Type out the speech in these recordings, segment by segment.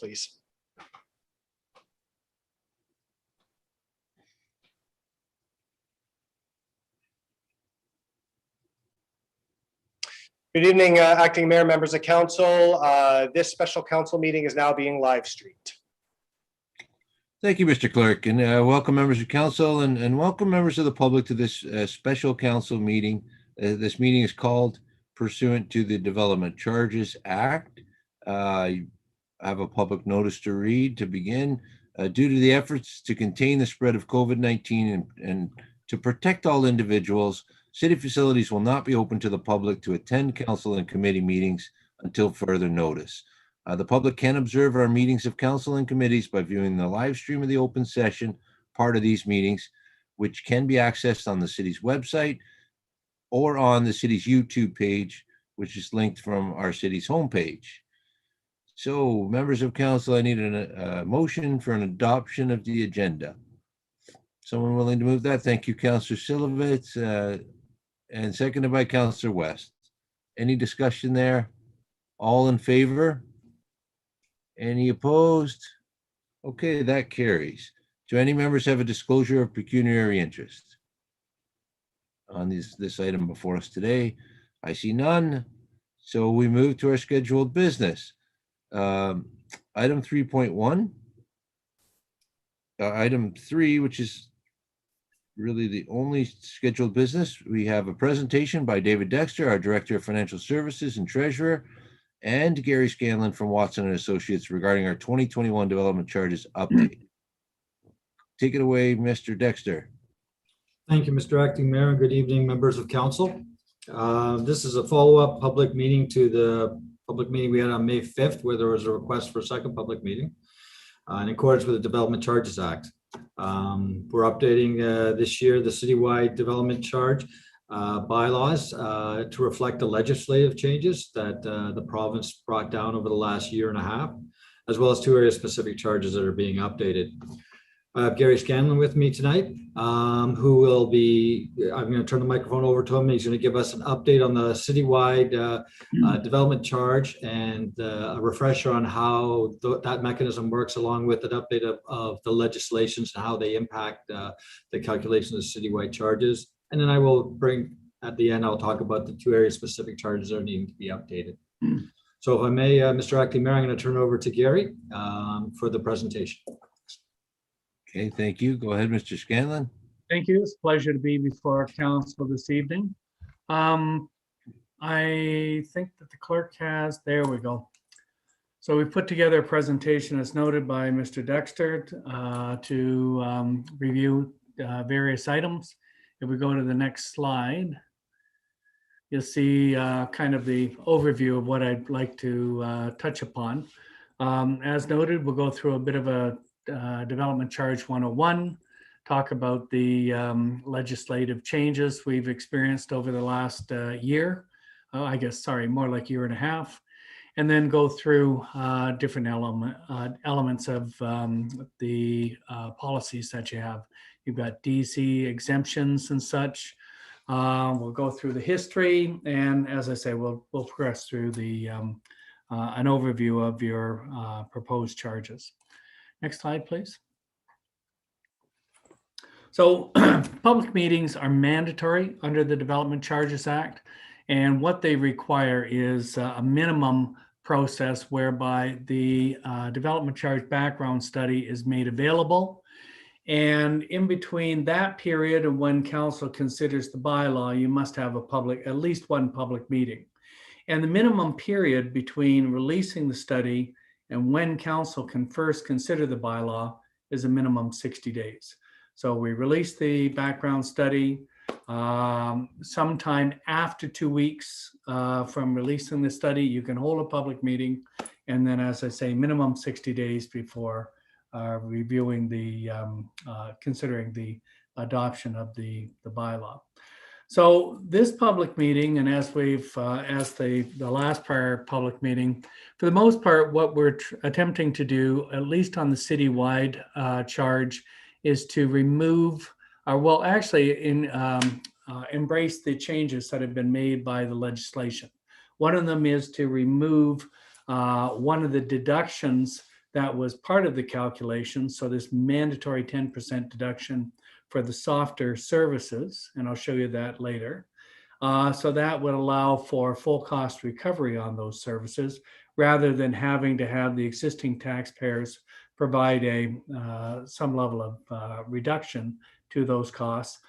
please. Good evening, Acting Mayor, members of council. This special council meeting is now being live streamed. Thank you, Mr. Clerk, and welcome members of council and welcome members of the public to this special council meeting. This meeting is called pursuant to the Development Charges Act. I have a public notice to read to begin. Due to the efforts to contain the spread of COVID-19 and to protect all individuals, city facilities will not be open to the public to attend council and committee meetings until further notice. The public can observe our meetings of council and committees by viewing the live stream of the open session part of these meetings, which can be accessed on the city's website or on the city's YouTube page, which is linked from our city's homepage. So, members of council, I need a motion for an adoption of the agenda. Someone willing to move that? Thank you, Councillor Silovitz, and seconded by Councillor West. Any discussion there? All in favor? Any opposed? Okay, that carries. Do any members have a disclosure of pecuniary interest on this item before us today? I see none. So we move to our scheduled business. Item 3.1. Item 3, which is really the only scheduled business. We have a presentation by David Dexter, our Director of Financial Services and Treasurer, and Gary Scanlon from Watson and Associates regarding our 2021 development charges update. Take it away, Mr. Dexter. Thank you, Mr. Acting Mayor. Good evening, members of council. This is a follow-up public meeting to the public meeting we had on May 5th, where there was a request for a second public meeting in accordance with the Development Charges Act. We're updating this year the citywide development charge bylaws to reflect the legislative changes that the province brought down over the last year and a half, as well as two area specific charges that are being updated. I have Gary Scanlon with me tonight, who will be, I'm going to turn the microphone over to him. He's going to give us an update on the citywide development charge and a refresher on how that mechanism works, along with an update of the legislations and how they impact the calculation of the citywide charges. And then I will bring, at the end, I'll talk about the two area specific charges that are needing to be updated. So if I may, Mr. Acting Mayor, I'm going to turn it over to Gary for the presentation. Okay, thank you. Go ahead, Mr. Scanlon. Thank you. It's a pleasure to be before council this evening. I think that the clerk has, there we go. So we put together a presentation as noted by Mr. Dexter to review various items. If we go to the next slide, you'll see kind of the overview of what I'd like to touch upon. As noted, we'll go through a bit of a Development Charge 101, talk about the legislative changes we've experienced over the last year, I guess, sorry, more like year and a half, and then go through different elements of the policies that you have. You've got DC exemptions and such. We'll go through the history, and as I say, we'll progress through the an overview of your proposed charges. Next slide, please. So public meetings are mandatory under the Development Charges Act, and what they require is a minimum process whereby the development charge background study is made available. And in between that period and when council considers the bylaw, you must have at least one public meeting. And the minimum period between releasing the study and when council can first consider the bylaw is a minimum 60 days. So we release the background study sometime after 2 weeks from releasing the study. You can hold a public meeting, and then, as I say, minimum 60 days before reviewing the considering the adoption of the bylaw. So this public meeting, and as we've as the last prior public meeting, for the most part, what we're attempting to do, at least on the citywide charge, is to remove, well, actually, embrace the changes that have been made by the legislation. One of them is to remove one of the deductions that was part of the calculation. So this mandatory 10% deduction for the softer services, and I'll show you that later. So that would allow for full cost recovery on those services rather than having to have the existing taxpayers provide some level of reduction to those costs.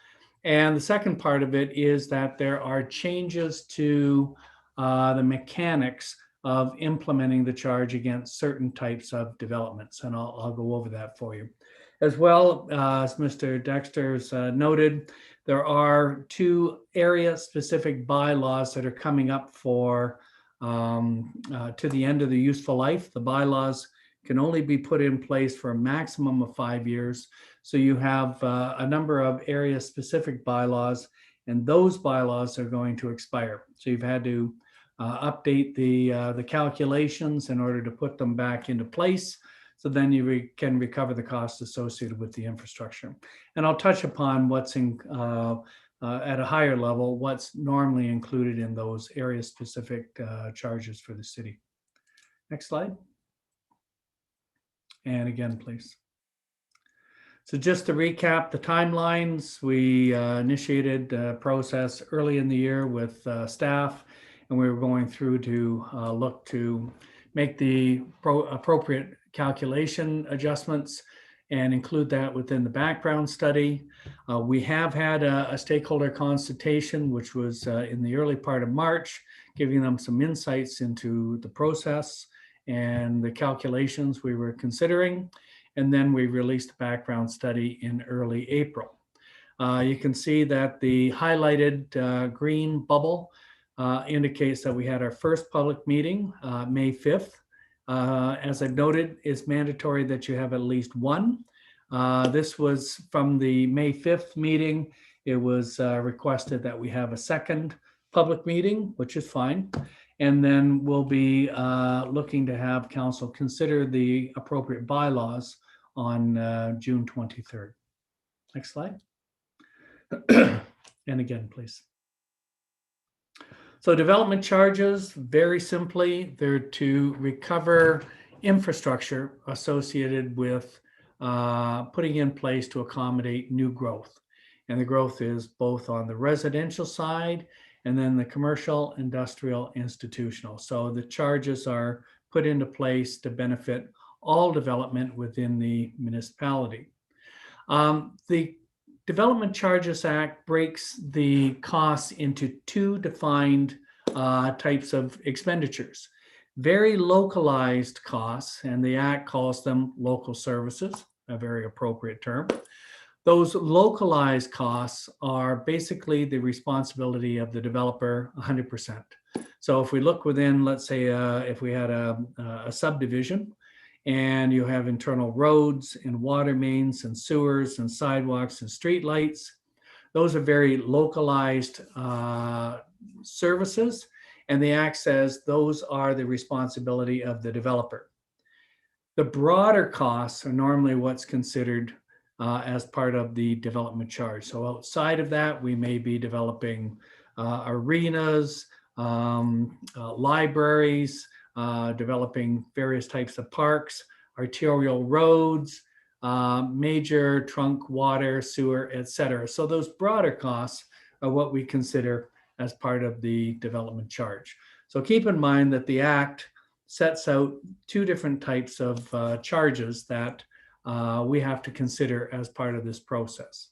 And the second part of it is that there are changes to the mechanics of implementing the charge against certain types of developments. And I'll go over that for you. As well, as Mr. Dexter's noted, there are 2 area-specific bylaws that are coming up for to the end of the useful life. The bylaws can only be put in place for a maximum of 5 years. So you have a number of area-specific bylaws, and those bylaws are going to expire. So you've had to update the calculations in order to put them back into place. So then you can recover the costs associated with the infrastructure. And I'll touch upon what's at a higher level, what's normally included in those area-specific charges for the city. Next slide. And again, please. So just to recap the timelines, we initiated the process early in the year with staff, and we were going through to look to make the appropriate calculation adjustments and include that within the background study. We have had a stakeholder consultation, which was in the early part of March, giving them some insights into the process and the calculations we were considering. And then we released the background study in early April. You can see that the highlighted green bubble indicates that we had our first public meeting, May 5th. As I've noted, it's mandatory that you have at least one. This was from the May 5th meeting. It was requested that we have a second public meeting, which is fine. And then we'll be looking to have council consider the appropriate bylaws on June 23rd. Next slide. And again, please. So development charges, very simply, they're to recover infrastructure associated with putting in place to accommodate new growth. And the growth is both on the residential side and then the commercial, industrial, institutional. So the charges are put into place to benefit all development within the municipality. The Development Charges Act breaks the costs into 2 defined types of expenditures. Very localized costs, and the Act calls them local services, a very appropriate term. Those localized costs are basically the responsibility of the developer 100%. So if we look within, let's say, if we had a subdivision, and you have internal roads and water mains and sewers and sidewalks and street lights. Those are very localized services, and the Act says those are the responsibility of the developer. The broader costs are normally what's considered as part of the development charge. So outside of that, we may be developing arenas, libraries, developing various types of parks, arterial roads, major trunk water, sewer, etc. So those broader costs are what we consider as part of the development charge. So keep in mind that the Act sets out 2 different types of charges that we have to consider as part of this process.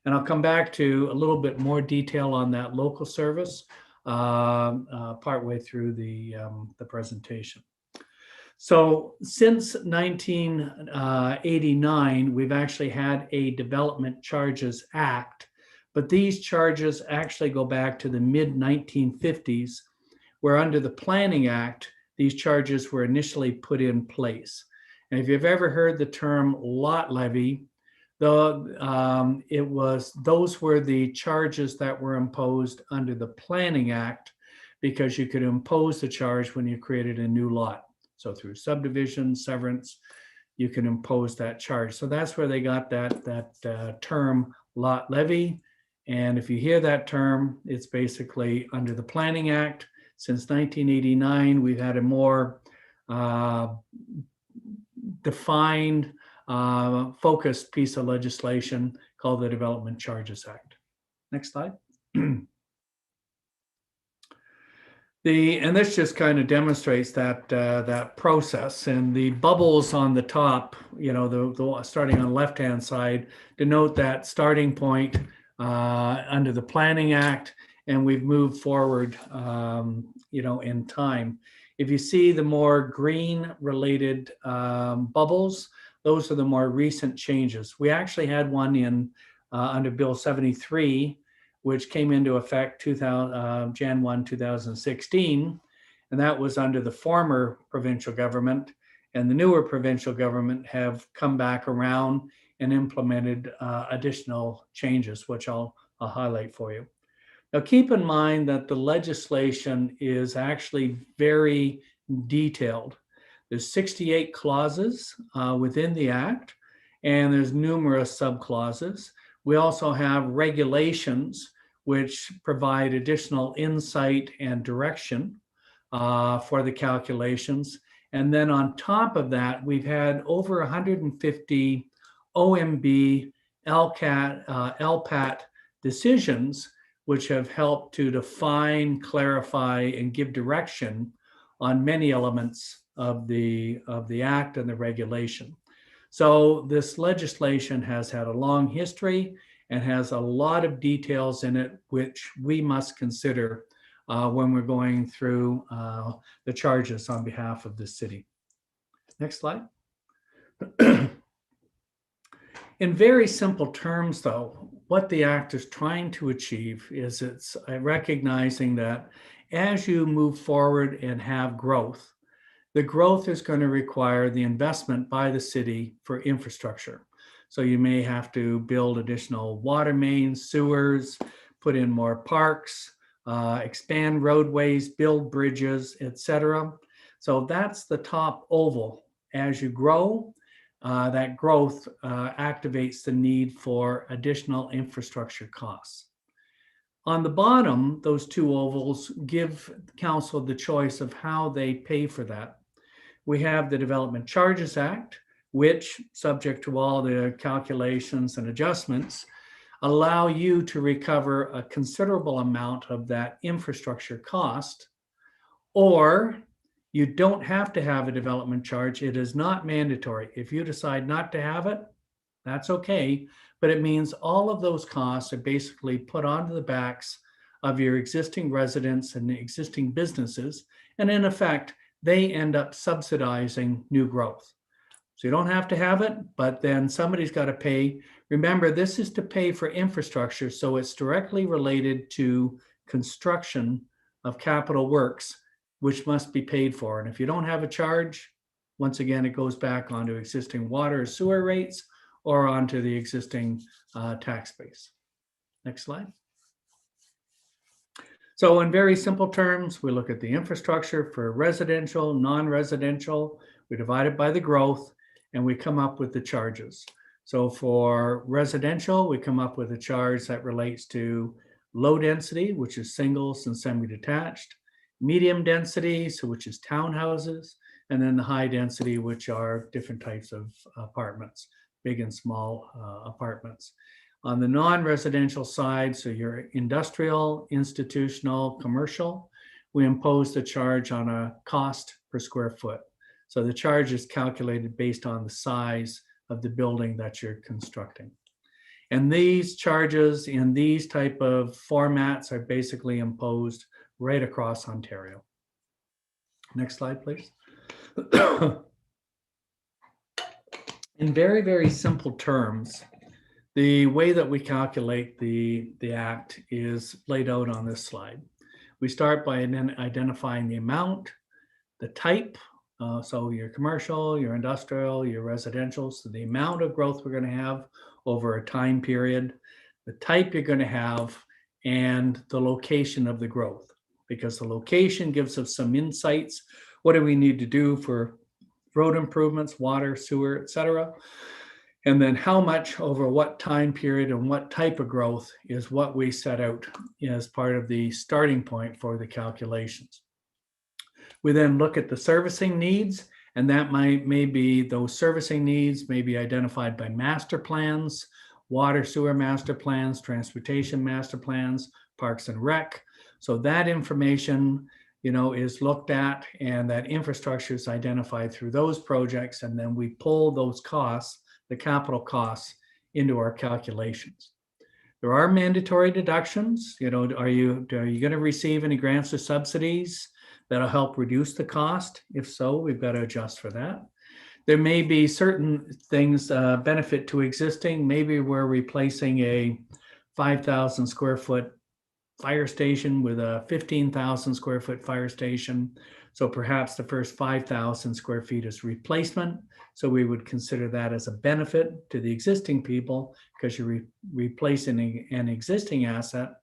And I'll come back to a little bit more detail on that local service partway through the presentation. So since 1989, we've actually had a Development Charges Act, but these charges actually go back to the mid-1950s, where under the Planning Act, these charges were initially put in place. And if you've ever heard the term lot levy, those were the charges that were imposed under the Planning Act, because you could impose the charge when you created a new lot. So through subdivision, severance, you can impose that charge. So that's where they got that term lot levy. And if you hear that term, it's basically under the Planning Act. Since 1989, we've had a more defined, focused piece of legislation called the Development Charges Act. Next slide. And this just kind of demonstrates that that process, and the bubbles on the top, the starting on the left-hand side, denote that starting point under the Planning Act, and we've moved forward, in time. If you see the more green-related bubbles, those are the more recent changes. We actually had one in under Bill 73, which came into effect Jan 1, 2016. And that was under the former provincial government. And the newer provincial government have come back around and implemented additional changes, which I'll highlight for you. Now, keep in mind that the legislation is actually very detailed. There's 68 clauses within the Act, and there's numerous subclauses. We also have regulations which provide additional insight and direction for the calculations. And then on top of that, we've had over 150 OMB, LPAT decisions, which have helped to define, clarify, and give direction on many elements of the Act and the regulation. So this legislation has had a long history and has a lot of details in it, which we must consider when we're going through the charges on behalf of the city. Next slide. In very simple terms, though, what the Act is trying to achieve is it's recognizing that as you move forward and have growth, the growth is going to require the investment by the city for infrastructure. So you may have to build additional water mains, sewers, put in more parks, expand roadways, build bridges, etc. So that's the top oval. As you grow, that growth activates the need for additional infrastructure costs. On the bottom, those two ovals give council the choice of how they pay for that. We have the Development Charges Act, which, subject to all the calculations and adjustments, allow you to recover a considerable amount of that infrastructure cost, or you don't have to have a development charge. It is not mandatory. If you decide not to have it, that's okay, but it means all of those costs are basically put onto the backs of your existing residents and existing businesses, and in effect, they end up subsidizing new growth. So you don't have to have it, but then somebody's got to pay. Remember, this is to pay for infrastructure, so it's directly related to construction of capital works, which must be paid for. And if you don't have a charge, once again, it goes back onto existing water or sewer rates or onto the existing tax base. Next slide. So in very simple terms, we look at the infrastructure for residential, non-residential, we divide it by the growth, and we come up with the charges. So for residential, we come up with a charge that relates to low density, which is singles and semi-detached, medium density, so which is townhouses, and then the high density, which are different types of apartments, big and small apartments. On the non-residential side, so your industrial, institutional, commercial, we impose the charge on a cost per square foot. So the charge is calculated based on the size of the building that you're constructing. And these charges in these type of formats are basically imposed right across Ontario. Next slide, please. In very, very simple terms, the way that we calculate the Act is laid out on this slide. We start by identifying the amount, the type, so your commercial, your industrial, your residential, so the amount of growth we're going to have over a time period, the type you're going to have, and the location of the growth, because the location gives us some insights. What do we need to do for road improvements, water, sewer, etc.? And then how much over what time period and what type of growth is what we set out as part of the starting point for the calculations. We then look at the servicing needs And that maybe those servicing needs may be identified by master plans, water sewer master plans, transportation master plans, parks and rec. So that information, is looked at, and that infrastructure is identified through those projects. And then we pull those costs, the capital costs, into our calculations. There are mandatory deductions. Are you going to receive any grants or subsidies that'll help reduce the cost? If so, we've got to adjust for that. There may be certain things benefit to existing. Maybe we're replacing a 5,000 square foot fire station with a 15,000 square foot fire station. So perhaps the first 5,000 square feet is replacement. So we would consider that as a benefit to the existing people because you're replacing an existing asset.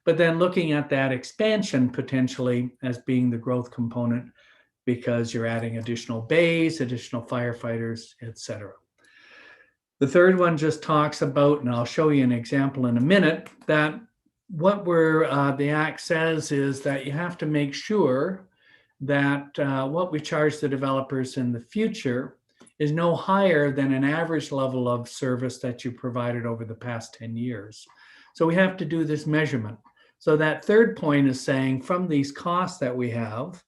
But then looking at that expansion potentially as being the growth component because you're adding additional bays, additional firefighters, etc. The third one just talks about, and I'll show you an example in a minute, that what the Act says is that you have to make sure that what we charge the developers in the future is no higher than an average level of service that you provided over the past 10 years. So we have to do this measurement. So that third point is saying from these costs that we have,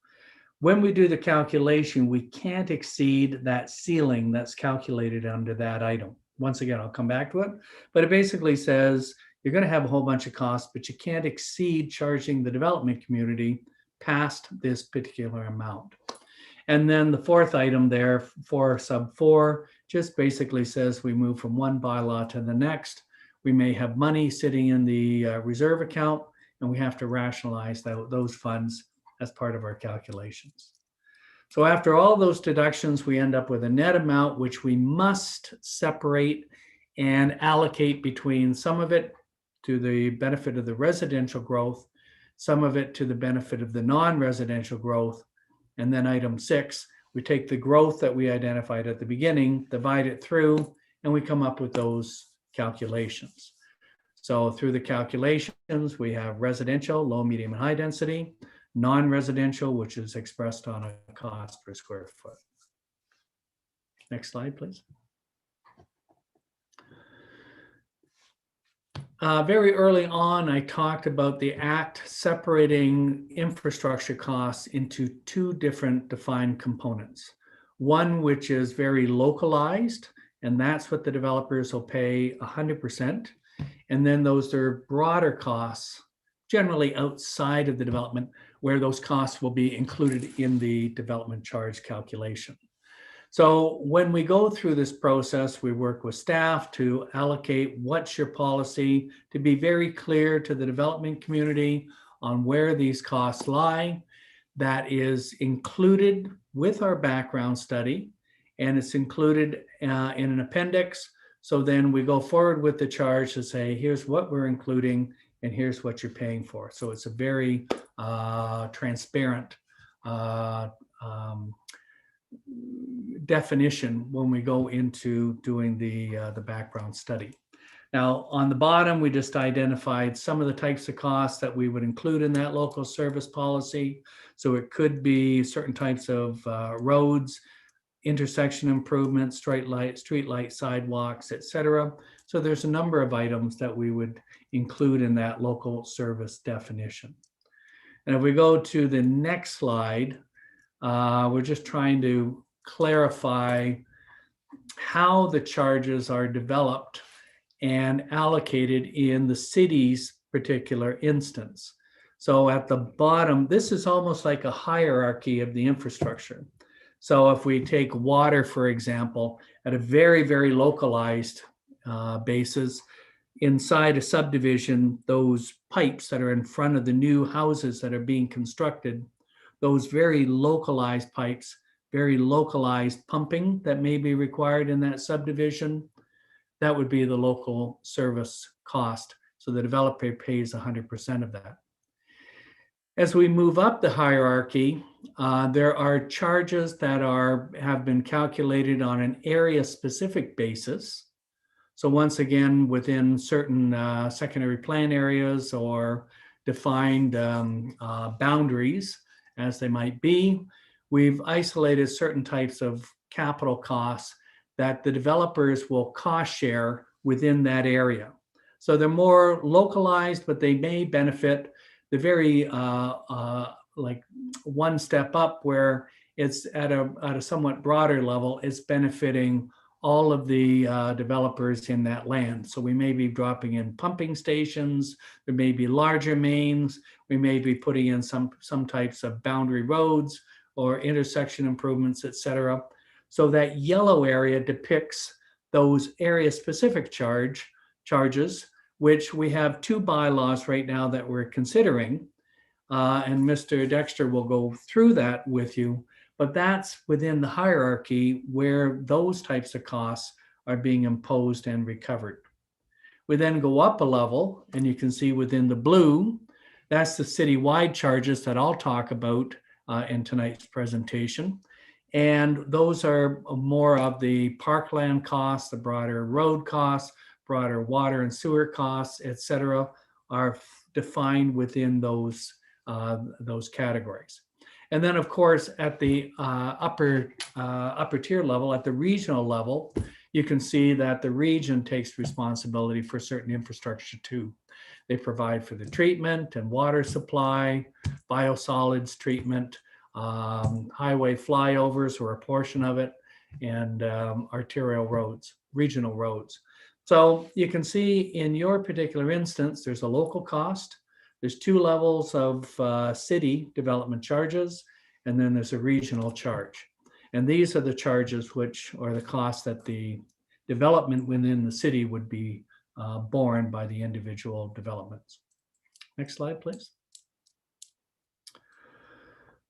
when we do the calculation, we can't exceed that ceiling that's calculated under that item. Once again, I'll come back to it, but it basically says you're going to have a whole bunch of costs, but you can't exceed charging the development community past this particular amount. And then the fourth item there, 4 sub 4, just basically says we move from one bylaw to the next. We may have money sitting in the reserve account, and we have to rationalize those funds as part of our calculations. So after all those deductions, we end up with a net amount which we must separate and allocate between some of it to the benefit of the residential growth, some of it to the benefit of the non-residential growth. And then item 6, we take the growth that we identified at the beginning, divide it through, and we come up with those calculations. So through the calculations, we have residential, low, medium, and high density, non-residential, which is expressed on a cost per square foot. Next slide, please. Very early on, I talked about the Act separating infrastructure costs into 2 different defined components. One which is very localized, and that's what the developers will pay 100%. And then those are broader costs, generally outside of the development, where those costs will be included in the development charge calculation. So when we go through this process, we work with staff to allocate what's your policy, to be very clear to the development community on where these costs lie. That is included with our background study, and it's included in an appendix. So then we go forward with the charge to say, here's what we're including and here's what you're paying for. So it's a very transparent definition when we go into doing the background study. Now, on the bottom, we just identified some of the types of costs that we would include in that local service policy. So it could be certain types of roads, intersection improvements, street light sidewalks, etc. So there's a number of items that we would include in that local service definition. And if we go to the next slide, we're just trying to clarify how the charges are developed and allocated in the city's particular instance. So at the bottom, this is almost like a hierarchy of the infrastructure. So if we take water, for example, at a very, very localized basis, inside a subdivision, those pipes that are in front of the new houses that are being constructed, those very localized pipes, very localized pumping that may be required in that subdivision, that would be the local service cost. So the developer pays 100% of that. As we move up the hierarchy, there are charges that have been calculated on an area-specific basis. So once again, within certain secondary plan areas or defined boundaries, as they might be, we've isolated certain types of capital costs that the developers will cost share within that area. So they're more localized, but they may benefit the very like one step up where it's at a somewhat broader level, it's benefiting all of the developers in that land. So we may be dropping in pumping stations, there may be larger mains, we may be putting in some types of boundary roads or intersection improvements, et cetera. So that yellow area depicts those area-specific charges, which we have 2 bylaws right now that we're considering. And Mr. Dexter will go through that with you, but that's within the hierarchy where those types of costs are being imposed and recovered. We then go up a level, and you can see within the blue, that's the citywide charges that I'll talk about in tonight's presentation. And those are more of the parkland costs, the broader road costs, broader water and sewer costs, et cetera, are defined within those categories. And then, of course, at the upper tier level, at the regional level, you can see that the region takes responsibility for certain infrastructure too. They provide for the treatment and water supply, biosolids treatment, highway flyovers or a portion of it, and arterial roads, regional roads. So you can see in your particular instance, there's a local cost, there's 2 levels of city development charges, and then there's a regional charge. And these are the charges which are the costs that the development within the city would be borne by the individual developments. Next slide, please.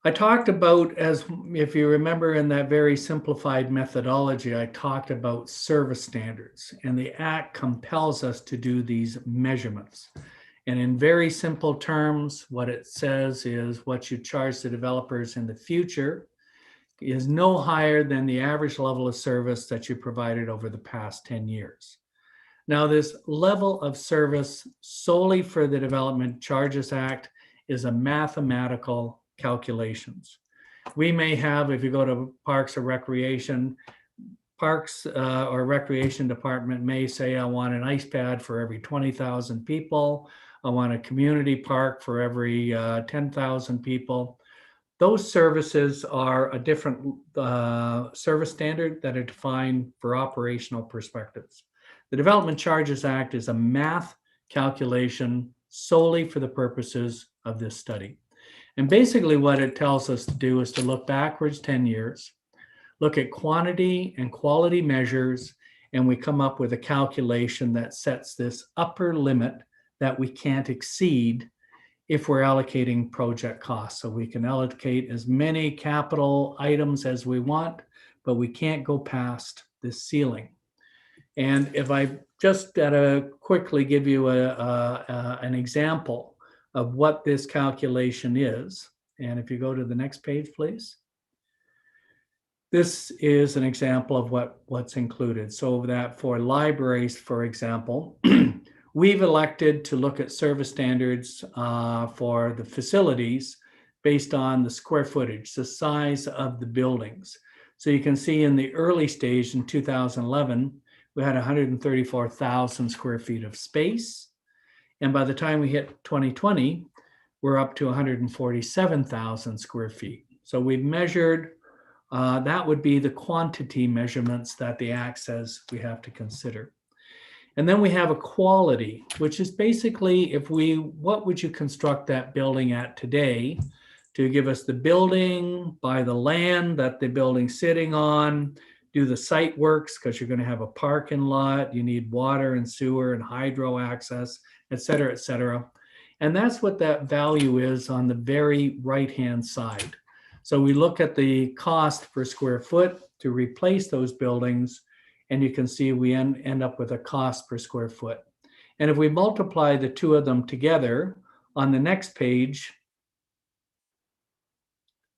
I talked about, as if you remember in that very simplified methodology, I talked about service standards, and the Act compels us to do these measurements. And in very simple terms, what it says is what you charge the developers in the future is no higher than the average level of service that you provided over the past 10 years. Now, this level of service solely for the Development Charges Act is a mathematical calculations. We may have, if you go to Parks or Recreation, Parks or Recreation Department may say, I want an ice pad for every 20,000 people. I want a community park for every 10,000 people. Those services are a different service standard that are defined for operational perspectives. The Development Charges Act is a math calculation solely for the purposes of this study. And basically what it tells us to do is to look backwards 10 years, look at quantity and quality measures, and we come up with a calculation that sets this upper limit that we can't exceed if we're allocating project costs. So we can allocate as many capital items as we want, but we can't go past this ceiling. And if I just gotta quickly give you an example of what this calculation is, and if you go to the next page, please. This is an example of what's included. So that for libraries, for example, we've elected to look at service standards for the facilities based on the square footage, the size of the buildings. So you can see in the early stage in 2011, we had 134,000 square feet of space. And by the time we hit 2020, we're up to 147,000 square feet. So we've measured, that would be the quantity measurements that the Act says we have to consider. And then we have a quality, which is basically what would you construct that building at today to give us the building, buy the land that the building's sitting on, do the site works, because you're going to have a parking lot, you need water and sewer and hydro access, et cetera, et cetera. And that's what that value is on the very right-hand side. So we look at the cost per square foot to replace those buildings, and you can see we end up with a cost per square foot. And if we multiply the 2 of them together on the next page,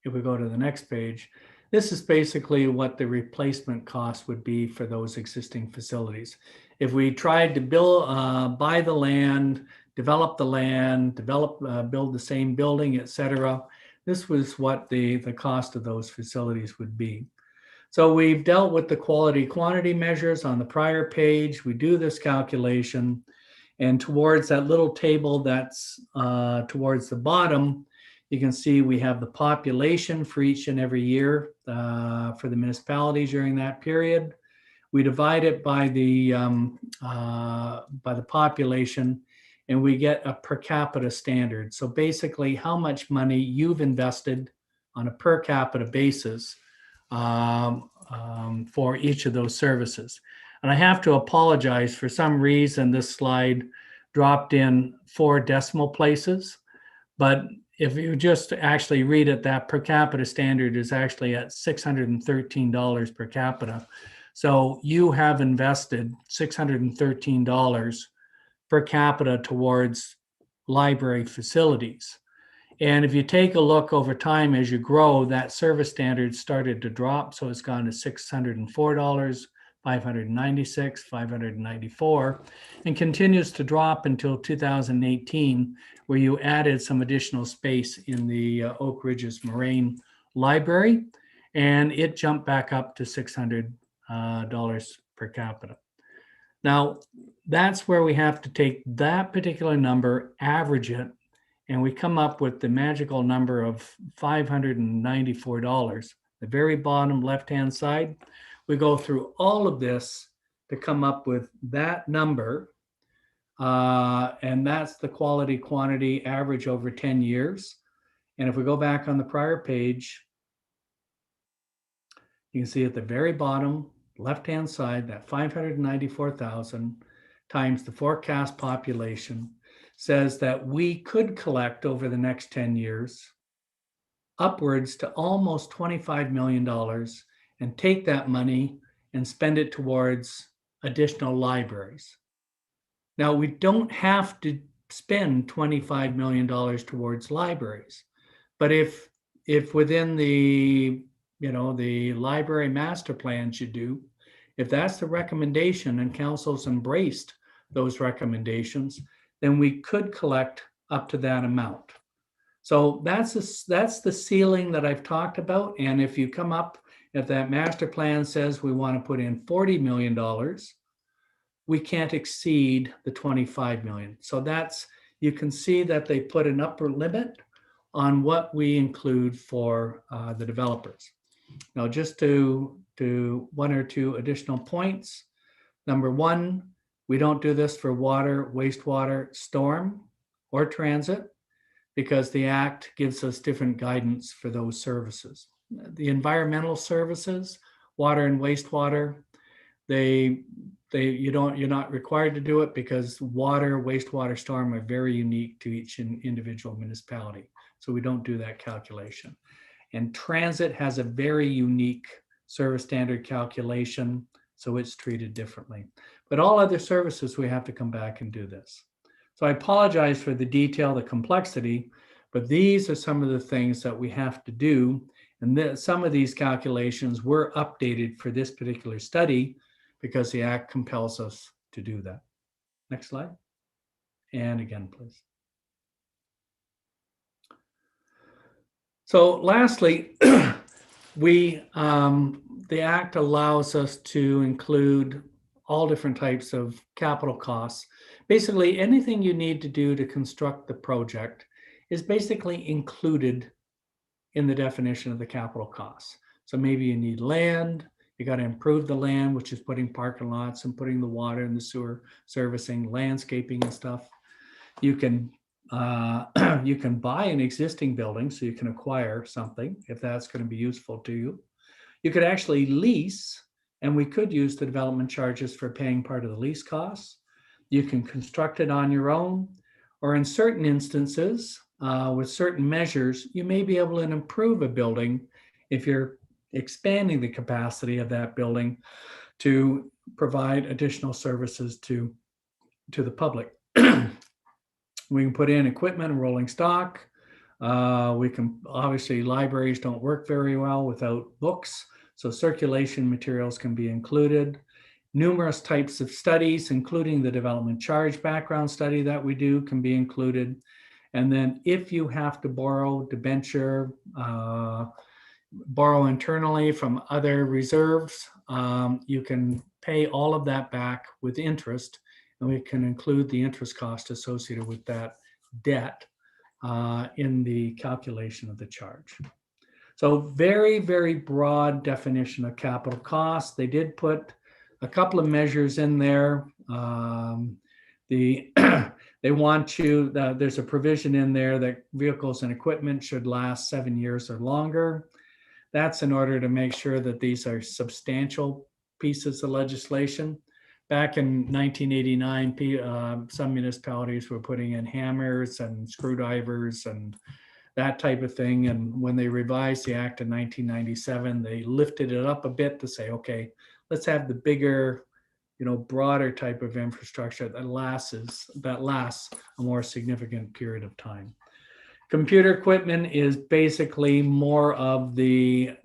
if we go to the next page, this is basically what the replacement cost would be for those existing facilities. If we tried to buy the land, develop the land, build the same building, et cetera, this was what the cost of those facilities would be. So we've dealt with the quality quantity measures on the prior page. We do this calculation, and towards that little table that's towards the bottom, you can see we have the population for each and every year for the municipalities during that period. We divide it by the population, and we get a per capita standard. So basically, how much money you've invested on a per capita basis for each of those services. And I have to apologize, for some reason this slide dropped in 4 decimal places, but if you just actually read it, that per capita standard is actually at $613 per capita. So you have invested $613 per capita towards library facilities. And if you take a look over time as you grow, that service standard started to drop. So it's gone to $604, $596, $594, and continues to drop until 2018, where you added some additional space in the Oak Ridges Moraine Library, and it jumped back up to $600 per capita. Now, that's where we have to take that particular number, average it, and we come up with the magical number of $594. The very bottom left-hand side, we go through all of this to come up with that number, and that's the quality quantity average over 10 years. And if we go back on the prior page, you can see at the very bottom left-hand side that 594,000 times the forecast population says that we could collect over the next 10 years upwards to almost $25 million and take that money and spend it towards additional libraries. Now, we don't have to spend $25 million towards libraries, but if within the the library master plans you do, if that's the recommendation and council's embraced those recommendations, then we could collect up to that amount. So that's the ceiling that I've talked about. And if you come up, if that master plan says we want to put in $40 million, we can't exceed the 25 million. So you can see that they put an upper limit on what we include for the developers. Now, just to 1 or 2 additional points. Number 1, we don't do this for water, wastewater, storm, or transit, because the Act gives us different guidance for those services. The environmental services, water and wastewater, you're not required to do it because water, wastewater, storm are very unique to each individual municipality. So we don't do that calculation. And transit has a very unique service standard calculation, so it's treated differently. But all other services, we have to come back and do this. So I apologize for the detail, the complexity, but these are some of the things that we have to do. And some of these calculations were updated for this particular study because the Act compels us to do that. Next slide. And again, please. So lastly, the Act allows us to include all different types of capital costs. Basically, anything you need to do to construct the project is basically included in the definition of the capital costs. So maybe you need land, you got to improve the land, which is putting parking lots and putting the water and the sewer servicing, landscaping and stuff. You can buy an existing building, so you can acquire something if that's going to be useful to you. You could actually lease, and we could use the development charges for paying part of the lease costs. You can construct it on your own, or in certain instances, with certain measures, you may be able to improve a building if you're expanding the capacity of that building to provide additional services to the public. We can put in equipment and rolling stock. We can, obviously, libraries don't work very well without books, so circulation materials can be included. Numerous types of studies, including the development charge background study that we do, can be included. And then if you have to borrow debenture, borrow internally from other reserves, you can pay all of that back with interest, and we can include the interest cost associated with that debt in the calculation of the charge. So very, very broad definition of capital costs. They did put a couple of measures in there. They want you, there's a provision in there that vehicles and equipment should last 7 years or longer. That's in order to make sure that these are substantial pieces of legislation. Back in 1989, some municipalities were putting in hammers and screwdrivers and that type of thing. And when they revised the act in 1997, they lifted it up a bit to say, okay, let's have the bigger, broader type of infrastructure that lasts a more significant period of time. Computer equipment is basically more of the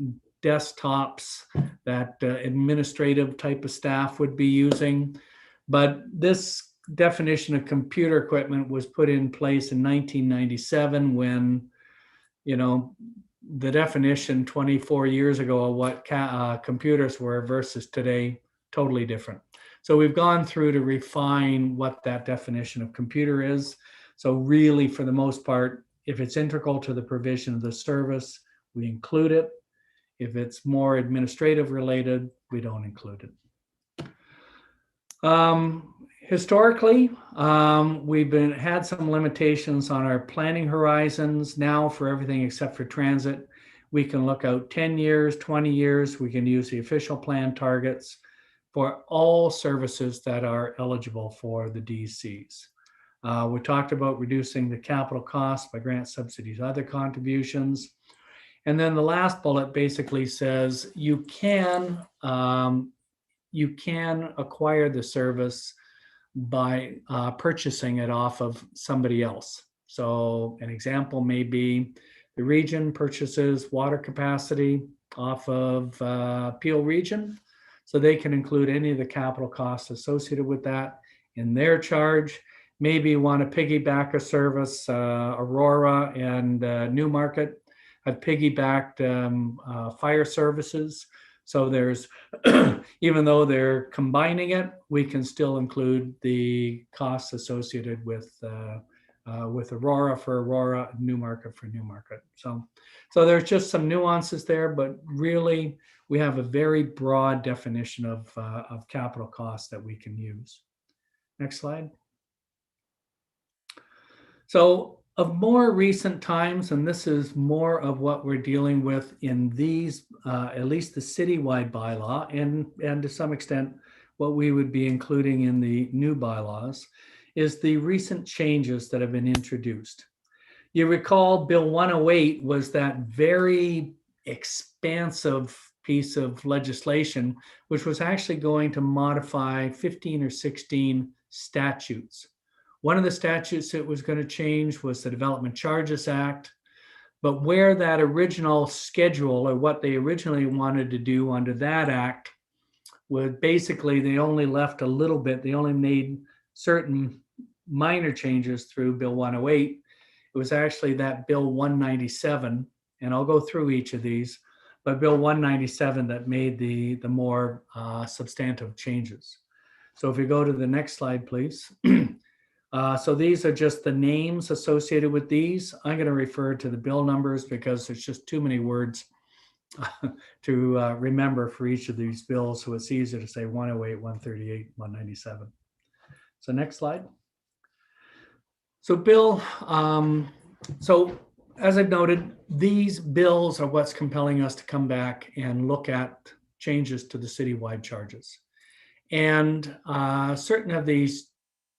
desktops that administrative type of staff would be using. But this definition of computer equipment was put in place in 1997 when, the definition 24 years ago of what computers were versus today, totally different. So we've gone through to refine what that definition of computer is. So really, for the most part, if it's integral to the provision of the service, we include it. If it's more administrative related, we don't include it. Historically, we've had some limitations on our planning horizons. Now for everything except for transit, we can look out 10 years, 20 years. We can use the official plan targets for all services that are eligible for the DCs. We talked about reducing the capital costs by grant subsidies, other contributions. And then the last bullet basically says you can acquire the service by purchasing it off of somebody else. So an example may be the region purchases water capacity off of Peel Region. So they can include any of the capital costs associated with that in their charge. Maybe you want to piggyback a service, Aurora and Newmarket have piggybacked fire services. So there's, even though they're combining it, we can still include the costs associated with Aurora for Aurora, Newmarket for Newmarket. So there's just some nuances there, but really we have a very broad definition of capital costs that we can use. Next slide. So of more recent times, and this is more of what we're dealing with in these, at least the citywide bylaw, and to some extent, what we would be including in the new bylaws, is the recent changes that have been introduced. You recall Bill 108 was that very expansive piece of legislation, which was actually going to modify 15 or 16 statutes. One of the statutes that was going to change was the Development Charges Act, but where that original schedule or what they originally wanted to do under that act was basically they only left a little bit. They only made certain minor changes through Bill 108. It was actually that Bill 197, and I'll go through each of these, but Bill 197 that made the more substantive changes. So if you go to the next slide, please. So these are just the names associated with these. I'm going to refer to the bill numbers because there's just too many words to remember for each of these bills. So it's easier to say 108, 138, 197. So next slide. So so as I've noted, these bills are what's compelling us to come back and look at changes to the citywide charges. And certain of these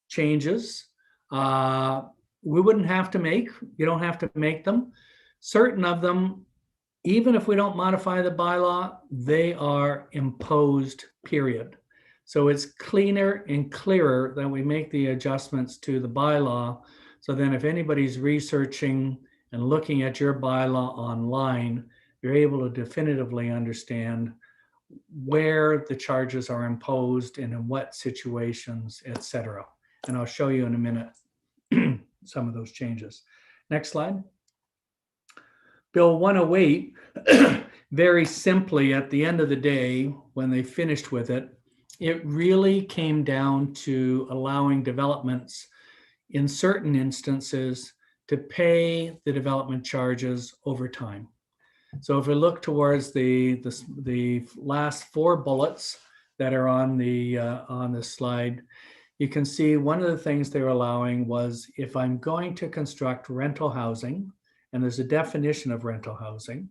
changes we wouldn't have to make. You don't have to make them. Certain of them, even if we don't modify the bylaw, they are imposed, period. So it's cleaner and clearer that we make the adjustments to the bylaw. So then if anybody's researching and looking at your bylaw online, you're able to definitively understand where the charges are imposed and in what situations, et cetera. And I'll show you in a minute some of those changes. Next slide. Bill 108, very simply, at the end of the day, when they finished with it, it really came down to allowing developments in certain instances to pay the development charges over time. So if we look towards the last 4 bullets that are on the slide, you can see one of the things they were allowing was, if I'm going to construct rental housing, and there's a definition of rental housing,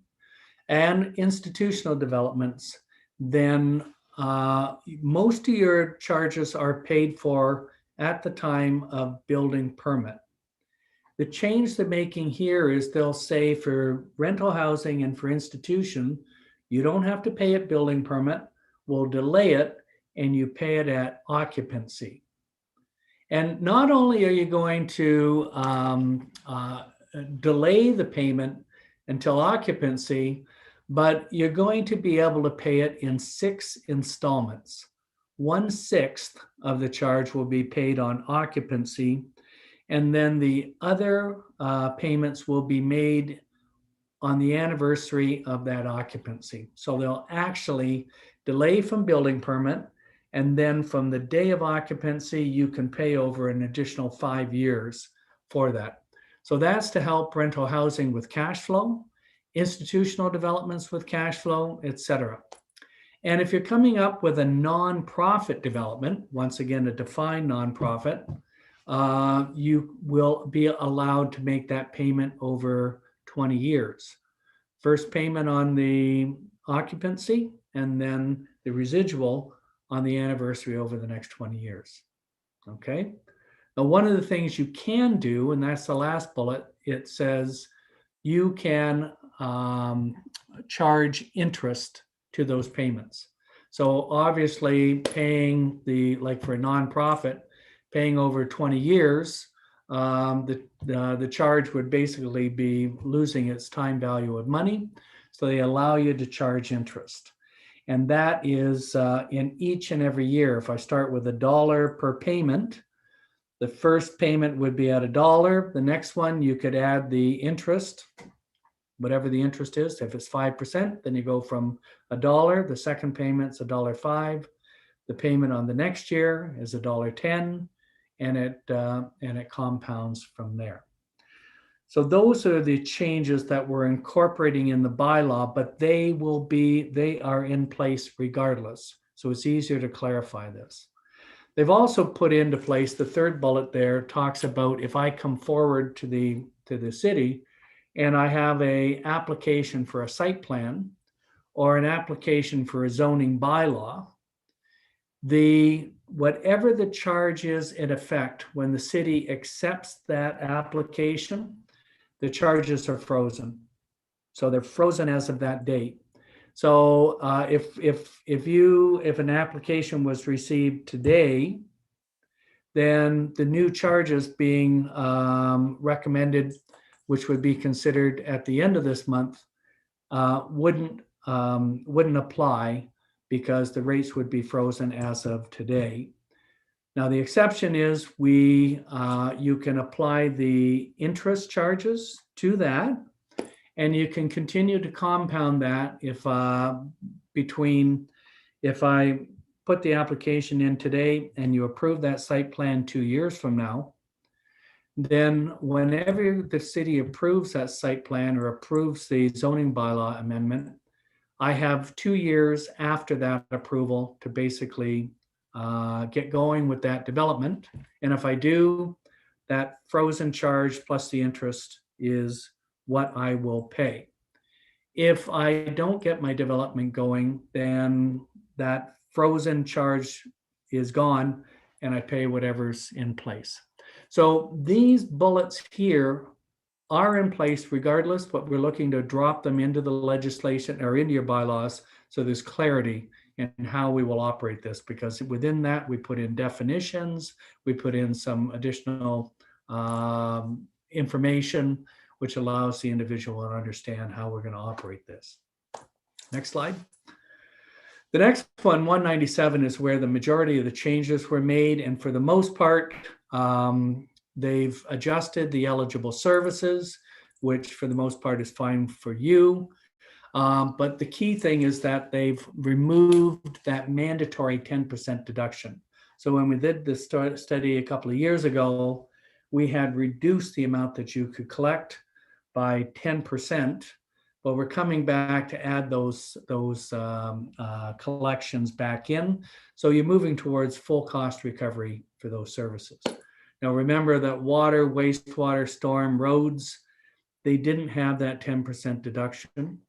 and institutional developments, then most of your charges are paid for at the time of building permit. The change they're making here is they'll say for rental housing and for institution, you don't have to pay at building permit, we'll delay it, and you pay it at occupancy. And not only are you going to delay the payment until occupancy, but you're going to be able to pay it in 6 installments. 1/6 of the charge will be paid on occupancy, and then the other payments will be made on the anniversary of that occupancy. So they'll actually delay from building permit, and then from the day of occupancy, you can pay over an additional 5 years for that. So that's to help rental housing with cash flow, institutional developments with cash flow, etc. And if you're coming up with a nonprofit development, once again, a defined nonprofit, you will be allowed to make that payment over 20 years. First payment on the occupancy, and then the residual on the anniversary over the next 20 years. Okay. Now, one of the things you can do, and that's the last bullet, it says you can charge interest to those payments. So obviously paying like for a nonprofit, paying over 20 years, the charge would basically be losing its time value of money. So they allow you to charge interest. And that is in each and every year. If I start with $1 per payment, the first payment would be at $1. The next one, you could add the interest, whatever the interest is. If it's 5%, then you go from $1. The second payment's $1.05. The payment on the next year is $1.10, and it compounds from there. So those are the changes that we're incorporating in the bylaw, but they are in place regardless. So it's easier to clarify this. They've also put into place, the third bullet there talks about if I come forward to the city and I have an application for a site plan or an application for a zoning bylaw, whatever the charge is in effect when the city accepts that application, the charges are frozen. So they're frozen as of that date. So if an application was received today, then the new charges being recommended, which would be considered at the end of this month, wouldn't apply because the rates would be frozen as of today. Now the exception is you can apply the interest charges to that, and you can continue to compound that if I put the application in today and you approve that site plan 2 years from now, then whenever the city approves that site plan or approves the zoning bylaw amendment, I have 2 years after that approval to basically get going with that development. And if I do, that frozen charge plus the interest is what I will pay. If I don't get my development going, then that frozen charge is gone and I pay whatever's in place. So these bullets here are in place regardless, but we're looking to drop them into the legislation or into your bylaws so there's clarity in how we will operate this, because within that we put in definitions, we put in some additional information which allows the individual to understand how we're going to operate this. Next slide. The next one, 197, is where the majority of the changes were made, and for the most part, They've adjusted the eligible services, which for the most part is fine for you. But the key thing is that they've removed that mandatory 10% deduction. So when we did this study a couple of years ago, we had reduced the amount that you could collect by 10%, but we're coming back to add those collections back in. So you're moving towards full cost recovery for those services. Now remember that water, wastewater, storm, roads, they didn't have that 10% deduction.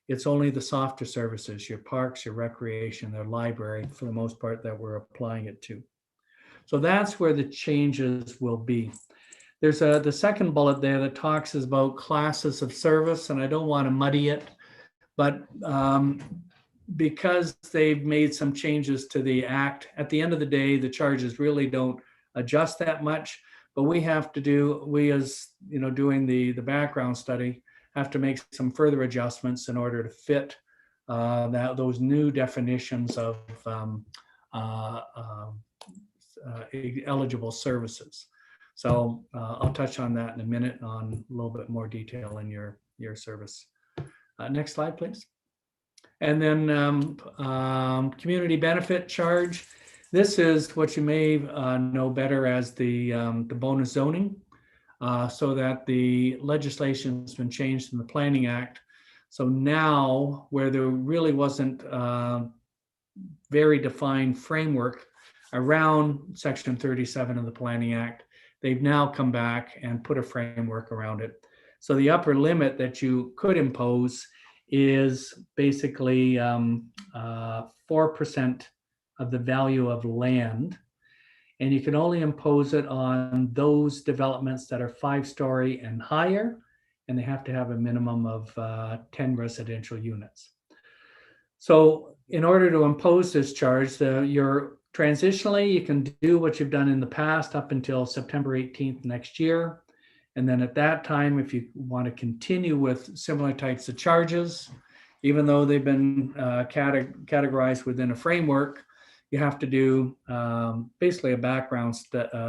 It's only the softer services, your parks, your recreation, their library, for the most part, that we're applying it to. So that's where the changes will be. There's the second bullet there that talks about classes of service, and I don't want to muddy it, but because they've made some changes to the act, at the end of the day, the charges really don't adjust that much, but we have to do, we as doing the background study, have to make some further adjustments in order to fit those new definitions of eligible services. So I'll touch on that in a minute on a little bit more detail in your service. Next slide, please. And then community benefit charge. This is what you may know better as the bonus zoning. So that the legislation has been changed in the Planning Act. So now, where there really wasn't very defined framework around Section 37 of the Planning Act, they've now come back and put a framework around it. So the upper limit that you could impose is basically 4% of the value of land. And you can only impose it on those developments that are 5-story and higher, and they have to have a minimum of 10 residential units. So in order to impose this charge, transitionally, you can do what you've done in the past up until September 18th next year. And then at that time, if you want to continue with similar types of charges, even though they've been categorized within a framework, you have to do basically a background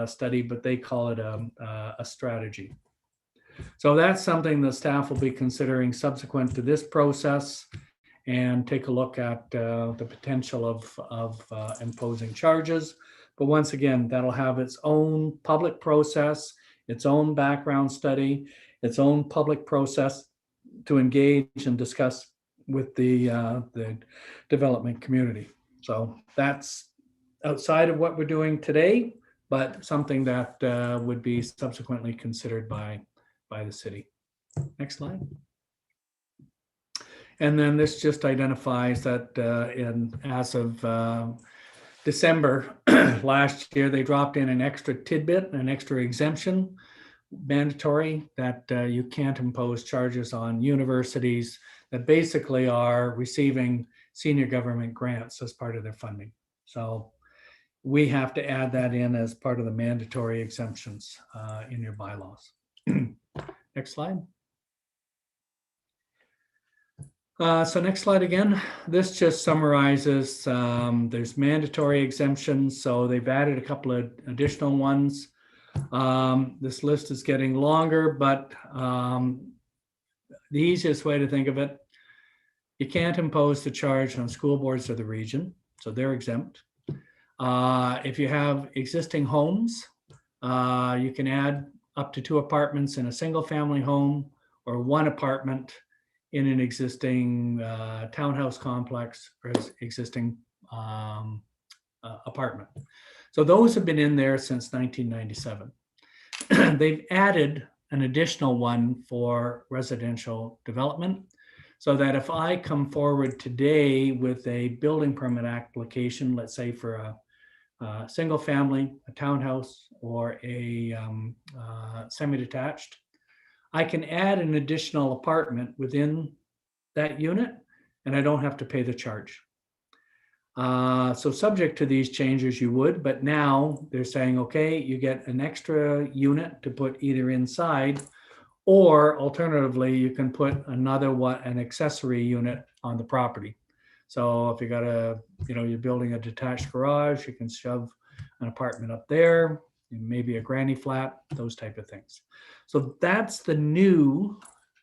study, but they call it a strategy. So that's something the staff will be considering subsequent to this process, and take a look at the potential of imposing charges. But once again, that'll have its own public process, its own background study, its own public process to engage and discuss with the development community. So that's outside of what we're doing today, but something that would be subsequently considered by the city. Next slide. And then this just identifies that as of December last year, they dropped in an extra tidbit, an extra exemption, mandatory, that you can't impose charges on universities that basically are receiving senior government grants as part of their funding. So we have to add that in as part of the mandatory exemptions in your bylaws. Next slide. So next slide again. This just summarizes, there's mandatory exemptions. So they've added a couple of additional ones. This list is getting longer, but the easiest way to think of it, you can't impose the charge on school boards of the region, so they're exempt. If you have existing homes, you can add up to 2 apartments in a single family home, or 1 apartment in an existing townhouse complex or existing apartment. So those have been in there since 1997. They've added an additional one for residential development, so that if I come forward today with a building permit application, let's say for a single family, a townhouse, or a semi-detached, I can add an additional apartment within that unit, and I don't have to pay the charge. So subject to these changes, you would, but now they're saying, okay, you get an extra unit to put either inside, or alternatively, you can put an accessory unit on the property. So if you got you're building a detached garage, you can shove an apartment up there. maybe a granny flat, those type of things. So that's the new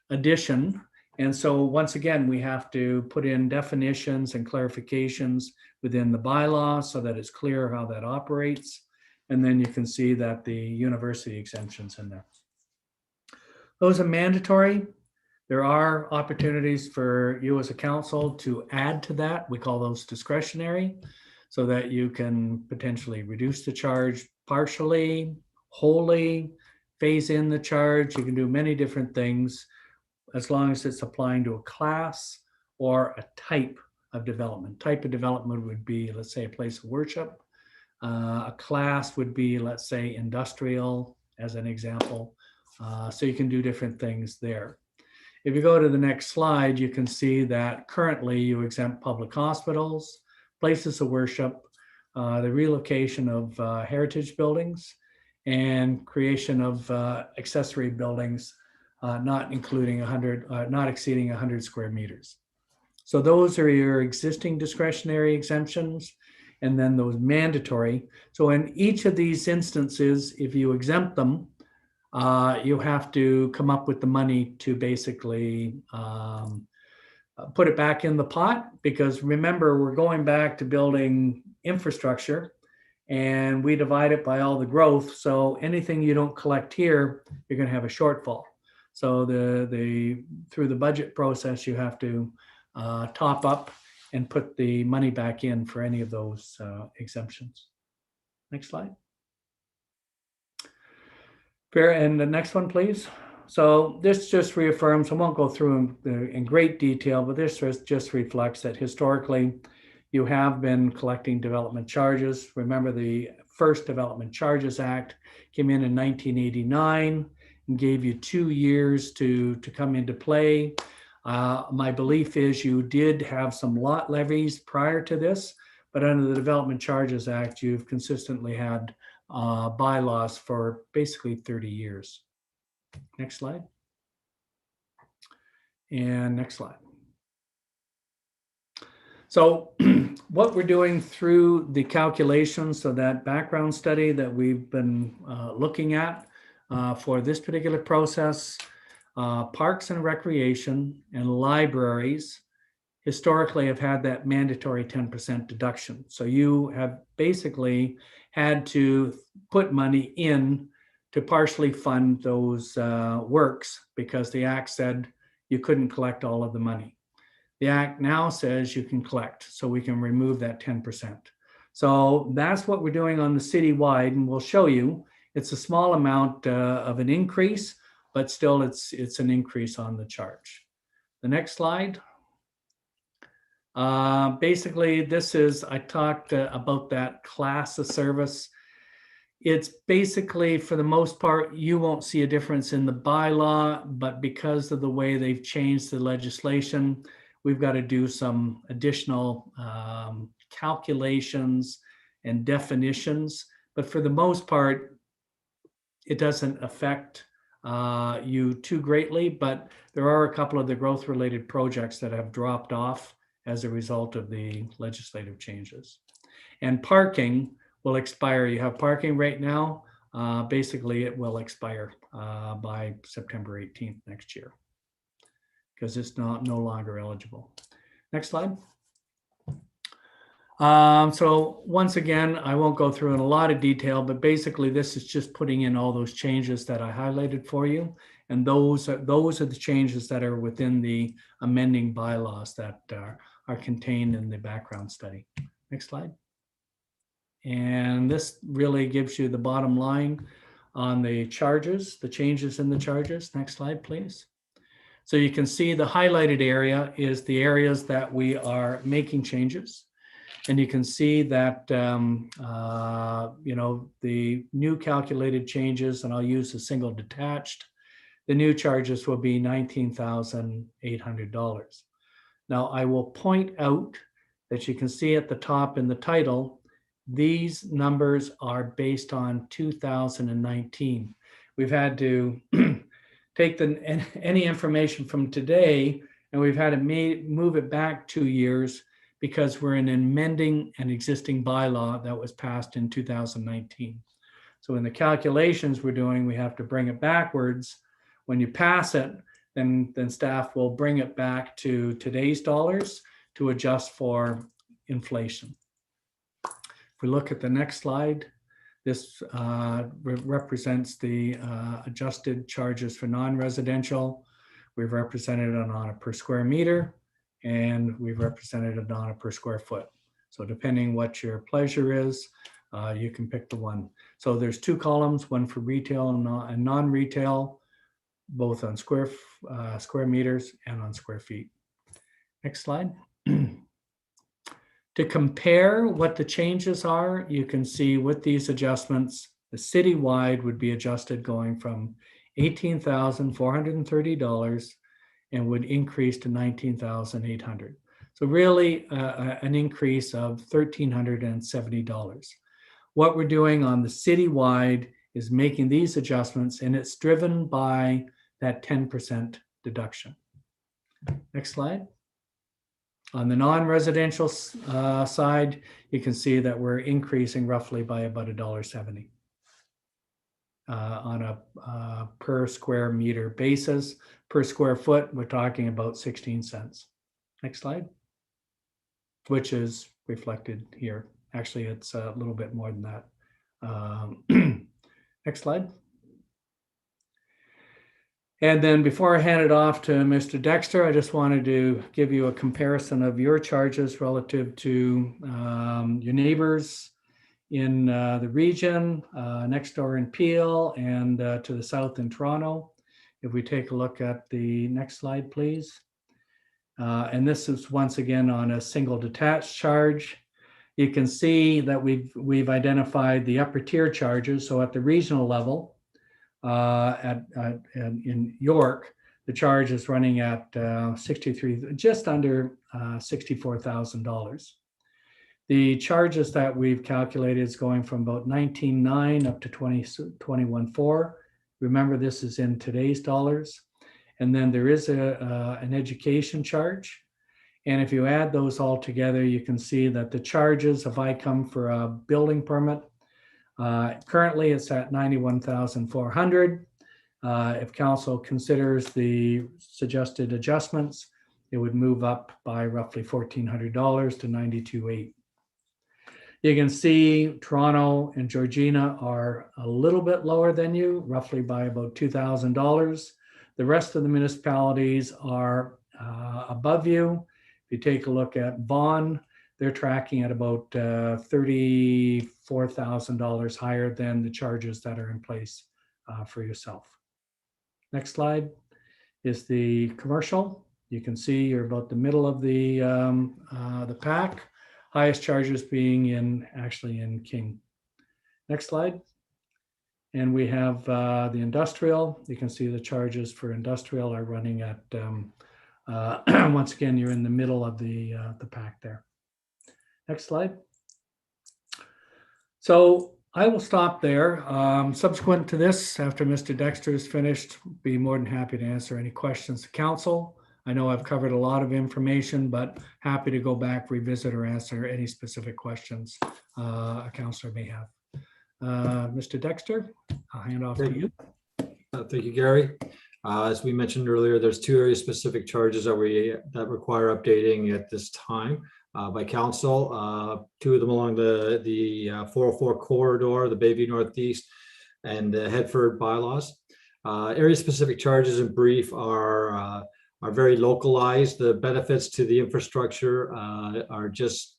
addition. And so once again, we have to put in definitions and clarifications within the bylaw so that it's clear how that operates. And then you can see that the university exemptions in there. Those are mandatory. There are opportunities for you as a council to add to that. We call those discretionary, so that you can potentially reduce the charge partially, wholly, phase in the charge. You can do many different things as long as it's applying to a class or a type of development. Type of development would be, let's say, a place of worship. A class would be, let's say, industrial, as an example. So you can do different things there. If you go to the next slide, you can see that currently you exempt public hospitals, places of worship, the relocation of heritage buildings, and creation of accessory buildings not exceeding 100 square meters. So those are your existing discretionary exemptions, and then those mandatory. So in each of these instances, if you exempt them, you have to come up with the money to basically put it back in the pot, because remember, we're going back to building infrastructure and we divide it by all the growth. So anything you don't collect here, you're going to have a shortfall. So through the budget process, you have to top up and put the money back in for any of those exemptions. Next slide. Fair, and the next one, please. So this just reaffirms, I won't go through in great detail, but this just reflects that historically you have been collecting development charges. Remember, the first Development Charges Act came in 1989 and gave you 2 years to come into play. My belief is you did have some lot levies prior to this, but under the Development Charges Act, you've consistently had bylaws for basically 30 years. Next slide. And next slide. So what we're doing through the calculations, so that background study that we've been looking at for this particular process, parks and recreation and libraries historically have had that mandatory 10% deduction. So you have basically had to put money in to partially fund those works, because the Act said you couldn't collect all of the money. The Act now says you can collect, so we can remove that 10%. So that's what we're doing on the citywide, and we'll show you. It's a small amount of an increase, but still it's an increase on the charge. The next slide. Basically, this is, I talked about that class of service. It's basically, for the most part, you won't see a difference in the bylaw, but because of the way they've changed the legislation, we've got to do some additional calculations and definitions. But for the most part, it doesn't affect you too greatly, but there are a couple of the growth-related projects that have dropped off as a result of the legislative changes. And parking will expire. You have parking right now. Basically, it will expire by September 18th next year, because it's no longer eligible. Next slide. So once again, I won't go through in a lot of detail, but basically this is just putting in all those changes that I highlighted for you. And those are the changes that are within the amending bylaws that are contained in the background study. Next slide. And this really gives you the bottom line on the charges, the changes in the charges. Next slide, please. So you can see the highlighted area is the areas that we are making changes. And you can see that, the new calculated changes, and I'll use a single detached, the new charges will be $19,800. Now, I will point out that you can see at the top in the title, these numbers are based on 2019. We've had to take any information from today, and we've had to move it back 2 years, because we're amending an existing bylaw that was passed in 2019. So in the calculations we're doing, we have to bring it backwards. When you pass it, then staff will bring it back to today's dollars to adjust for inflation. If we look at the next slide, this represents the adjusted charges for non-residential. We've represented it on a per square meter, and we've represented it on a per square foot. So depending what your pleasure is, you can pick the one. So there's two columns, one for retail and non-retail, both on square meters and on square feet. Next slide. To compare what the changes are, you can see with these adjustments, the citywide would be adjusted going from $18,430 and would increase to $19,800. So really an increase of $1,370. What we're doing on the citywide is making these adjustments, and it's driven by that 10% deduction. Next slide. On the non-residential side, you can see that we're increasing roughly by about $1.70 on a per square meter basis. Per square foot, we're talking about 16 cents. Next slide, which is reflected here. Actually, it's a little bit more than that. Next slide. And then before I hand it off to Mr. Dexter, I just wanted to give you a comparison of your charges relative to your neighbors in the region, next door in Peel, and to the south in Toronto. If we take a look at the next slide, please. And this is once again on a single detached charge. You can see that we've identified the upper tier charges. So at the regional level, in York, the charge is running at just under $64,000. The charges that we've calculated is going from about 19.9 up to 21.4. Remember, this is in today's dollars. And then there is an education charge. And if you add those all together, you can see that the charges, if I come for a building permit, currently it's at $91,400. If council considers the suggested adjustments, it would move up by roughly $1,400 to $92,800. You can see Toronto and Georgina are a little bit lower than you, roughly by about $2,000. The rest of the municipalities are above you. If you take a look at Vaughan, they're tracking at about $34,000 higher than the charges that are in place for yourself. Next slide is the commercial. You can see you're about the middle of the pack. Highest charges being actually in King. Next slide. And we have the industrial. You can see the charges for industrial are running at, once again, you're in the middle of the pack there. Next slide. So I will stop there. Subsequent to this, after Mr. Dexter is finished, be more than happy to answer any questions to council. I know I've covered a lot of information, but happy to go back, revisit, or answer any specific questions a councillor may have. Mr. Dexter, I'll hand off to you. Thank you, Gary. As we mentioned earlier, there's two area specific charges that require updating at this time by council. Two of them along the 404 corridor, the Bayview Northeast, and the Headford bylaws. Area specific charges in brief are very localized. The benefits to the infrastructure are just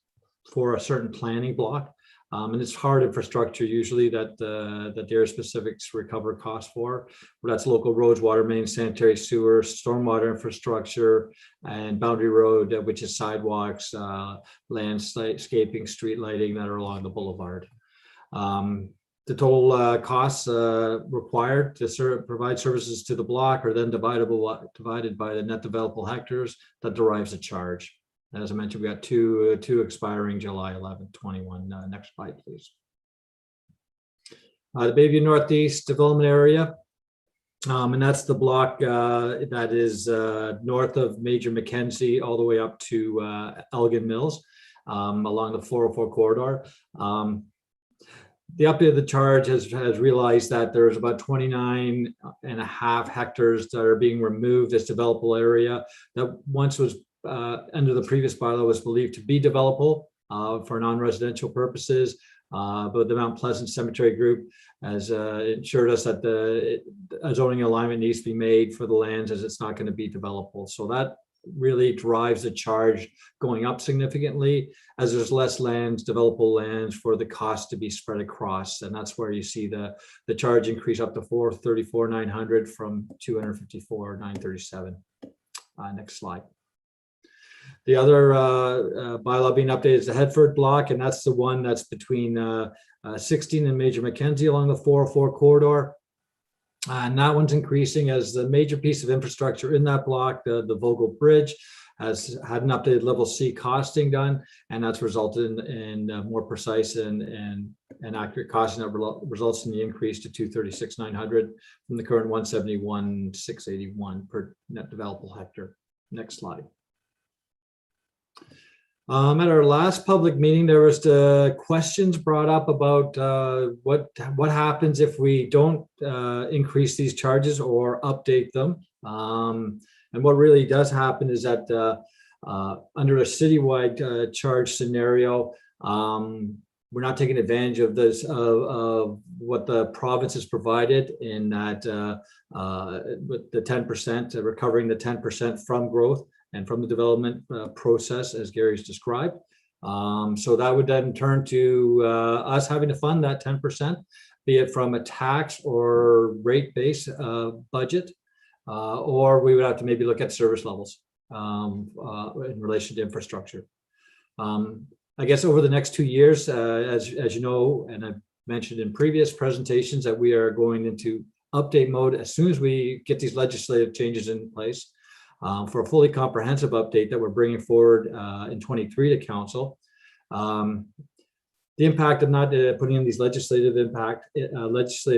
for a certain planning block. And it's hard infrastructure usually that the area specifics recover costs for. That's local roads, water mains, sanitary sewer, stormwater infrastructure, and boundary road, which is sidewalks, landscaping, street lighting that are along the boulevard. The total costs required to provide services to the block are then divided by the net developable hectares that derives a charge. As I mentioned, we got two expiring July 11, 21. Next slide, please. The Bayview Northeast development area, and that's the block that is north of Major Mackenzie all the way up to Elgin Mills along the 404 corridor. the update of the charge has realized that there's about 29.5 hectares that are being removed as developable area that once was under the previous bylaw was believed to be developable for non-residential purposes. But the Mount Pleasant Cemetery Group has ensured us that a zoning alignment needs to be made for the lands as it's not going to be developable. So that really drives the charge going up significantly as there's less lands, developable lands for the cost to be spread across. And that's where you see the charge increase up to 434,900 from 254,937. Next slide. The other bylaw being updated is the Headford block, and that's the one that's between 16 and Major Mackenzie along the 404 corridor. And that one's increasing as the major piece of infrastructure in that block, the Vogel Bridge, has had an updated level C costing done, and that's resulted in more precise and accurate costing that results in the increase to 236,900 from the current 171,681 per net developable hectare. Next slide. At our last public meeting, there was the questions brought up about what happens if we don't increase these charges or update them. And what really does happen is that under a citywide charge scenario, we're not taking advantage of this of what the province has provided in that with the 10%, recovering the 10% from growth and from the development process, as Gary's described. So that would then turn to us having to fund that 10%, be it from a tax or rate-based budget, or we would have to maybe look at service levels in relation to infrastructure. I guess over the next 2 years, as you know, and I've mentioned in previous presentations, that we are going into update mode as soon as we get these legislative changes in place. For a fully comprehensive update that we're bringing forward in 23 to council. The impact of not putting in these legislative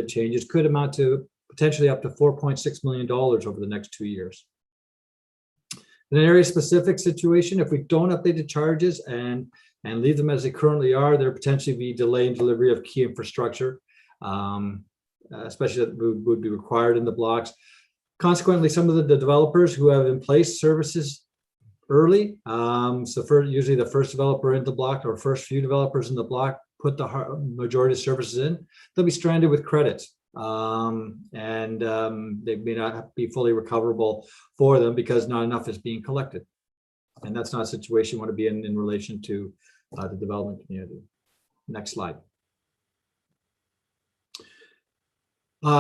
changes could amount to potentially up to $4.6 million over the next 2 years. In an area specific situation, if we don't update the charges and leave them as they currently are, there potentially be delay in delivery of key infrastructure, especially that would be required in the blocks. Consequently, some of the developers who have in place services early, usually the first developer in the block or first few developers in the block put the majority of services in, they'll be stranded with credits. They may not be fully recoverable for them because not enough is being collected. And that's not a situation you want to be in relation to the development community. Next slide.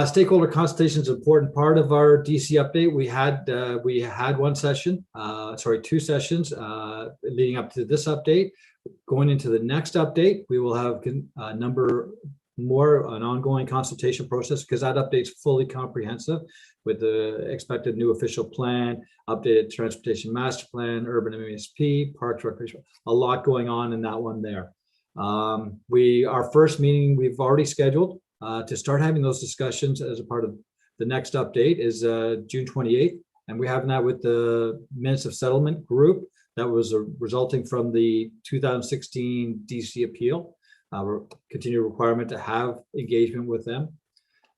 Stakeholder consultation is an important part of our DC update. We had one session, two sessions leading up to this update. Going into the next update, we will have an ongoing consultation process because that update's fully comprehensive with the expected new official plan, updated transportation master plan, urban MSP, parks, recreation, a lot going on in that one there. Our first meeting we've already scheduled to start having those discussions as a part of the next update is June 28th. And we're having that with the Minutes of Settlement group that was resulting from the 2016 DC appeal. Continued requirement to have engagement with them.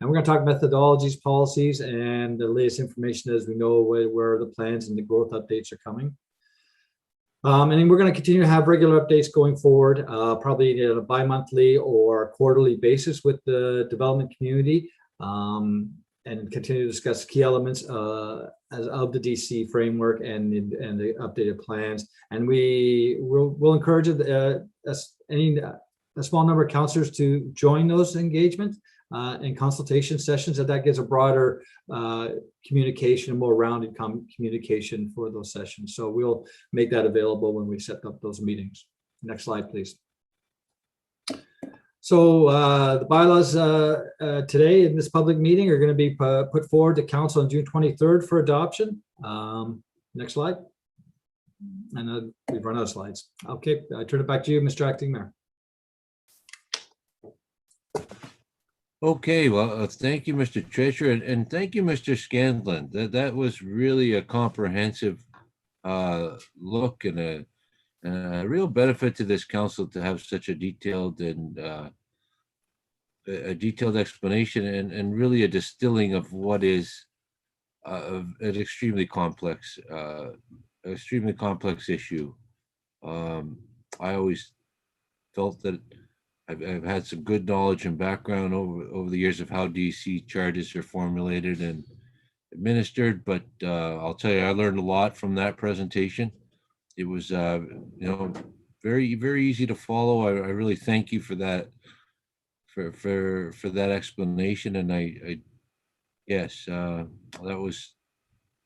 And we're going to talk methodologies, policies, and the latest information as we know where the plans and the growth updates are coming. And then we're going to continue to have regular updates going forward, probably on a bi-monthly or quarterly basis with the development community, and continue to discuss key elements of the DC framework and the updated plans. And we'll encourage a small number of councillors to join those engagements and consultation sessions, that gives a broader communication, more rounded communication for those sessions. So we'll make that available when we set up those meetings. Next slide, please. So the bylaws today in this public meeting are going to be put forward to council on June 23rd for adoption. Next slide. And we've run out of slides. Okay, I turn it back to you, Mr. Acting Mayor. Okay, well, thank you, Mr. Treasurer, and thank you, Mr. Scanlon. That was really a comprehensive look and a real benefit to this council to have such a detailed and a detailed explanation and really a distilling of what is an extremely complex issue. I always felt that I've had some good knowledge and background over the years of how DC charges are formulated and administered, but I'll tell you, I learned a lot from that presentation. It was, very, very easy to follow. I really thank you for that, for that explanation. And yes, that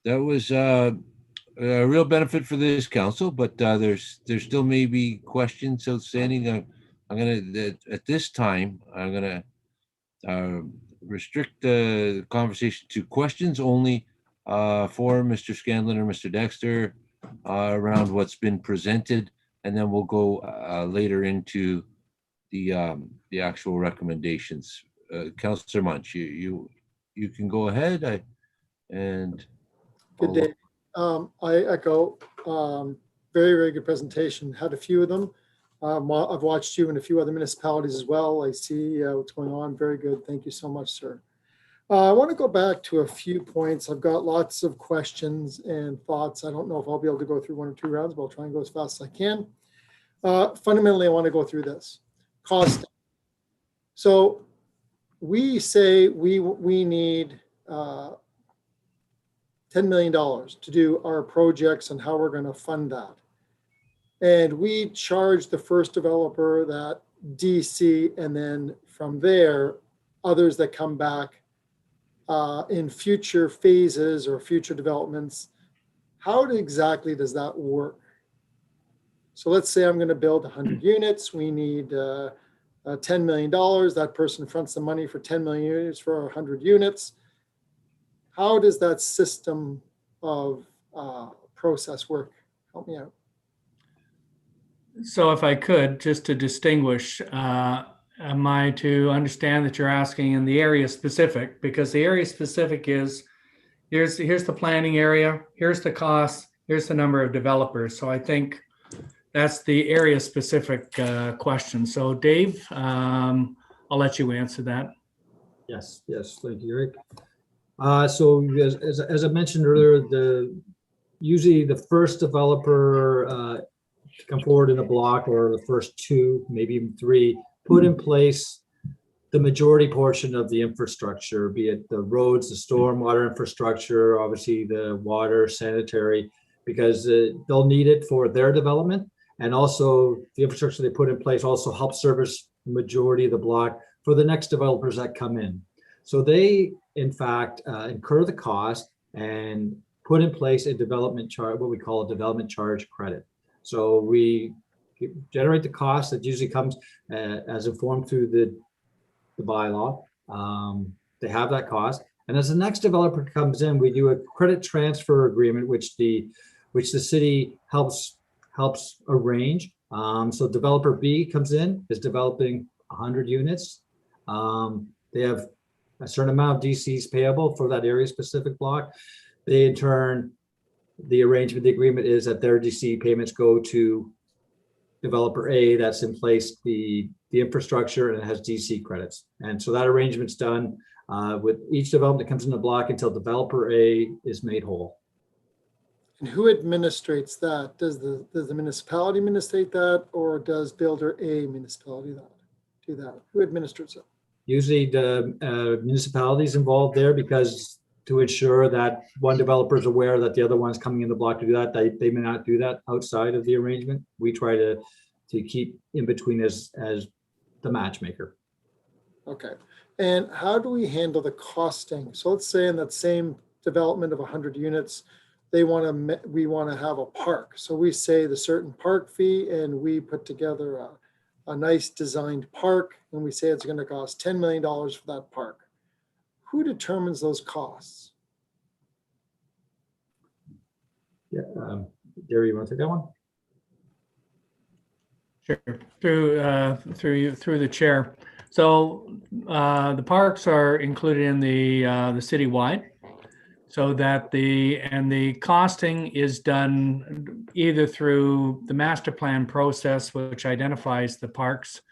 was a real benefit for this council, but there's still may be questions outstanding. I'm gonna, at this time, I'm gonna restrict the conversation to questions only for Mr. Scanlon or Mr. Dexter around what's been presented, and then we'll go later into the actual recommendations. Councillor Munch, you can go ahead. Good day. I echo, very, very good presentation. Had a few of them. I've watched you in a few other municipalities as well. I see what's going on. Very good. Thank you so much, sir. I want to go back to a few points. I've got lots of questions and thoughts. I don't know if I'll be able to go through 1 or 2 rounds, but I'll try and go as fast as I can. Fundamentally, I want to go through this. Cost. So we say we need $10 million to do our projects and how we're going to fund that. And we charge the first developer that DC, and then from there, others that come back in future phases or future developments. How exactly does that work? So let's say I'm going to build 100 units. We need $10 million. That person fronts the money for 10 million units for 100 units. How does that system of process work? Help me out. So if I could, just to distinguish, am I to understand that you're asking in the area specific? Because the area specific is, here's the planning area, here's the cost, here's the number of developers. So I think that's the area specific question. So Dave, I'll let you answer that. Yes, thank you, Eric. So as I mentioned earlier, usually the first developer to come forward in a block, or the first 2, maybe even 3, put in place the majority portion of the infrastructure, be it the roads, the stormwater infrastructure, obviously the water, sanitary, because they'll need it for their development. And also the infrastructure they put in place also helps service the majority of the block for the next developers that come in. So they, in fact, incur the cost and put in place a development charge, what we call a development charge credit. So we generate the cost that usually comes as informed through the bylaw. They have that cost. And as the next developer comes in, we do a credit transfer agreement, which the city helps arrange. So developer B comes in, is developing 100 units. They have a certain amount of DCs payable for that area specific block. They in turn, the arrangement, the agreement is that their DC payments go to developer A that's in place, the infrastructure, and it has DC credits. And so that arrangement's done with each development that comes in the block until developer A is made whole. And who administrates that? Does the municipality administrate that, or does builder A municipality do that? Who administers it? Usually the municipalities involved there, because to ensure that one developer is aware that the other one's coming in the block to do that, they may not do that outside of the arrangement. We try to keep in between as the matchmaker. Okay. And how do we handle the costing? So let's say in that same development of 100 units, we want to have a park. So we say the certain park fee, and we put together a nice designed park, and we say it's going to cost $10 million for that park. Who determines those costs? Yeah, Gary, you want to take that one? Sure. Through the chair. So the parks are included in the citywide, so that the costing is done either through the master plan process, which identifies the parks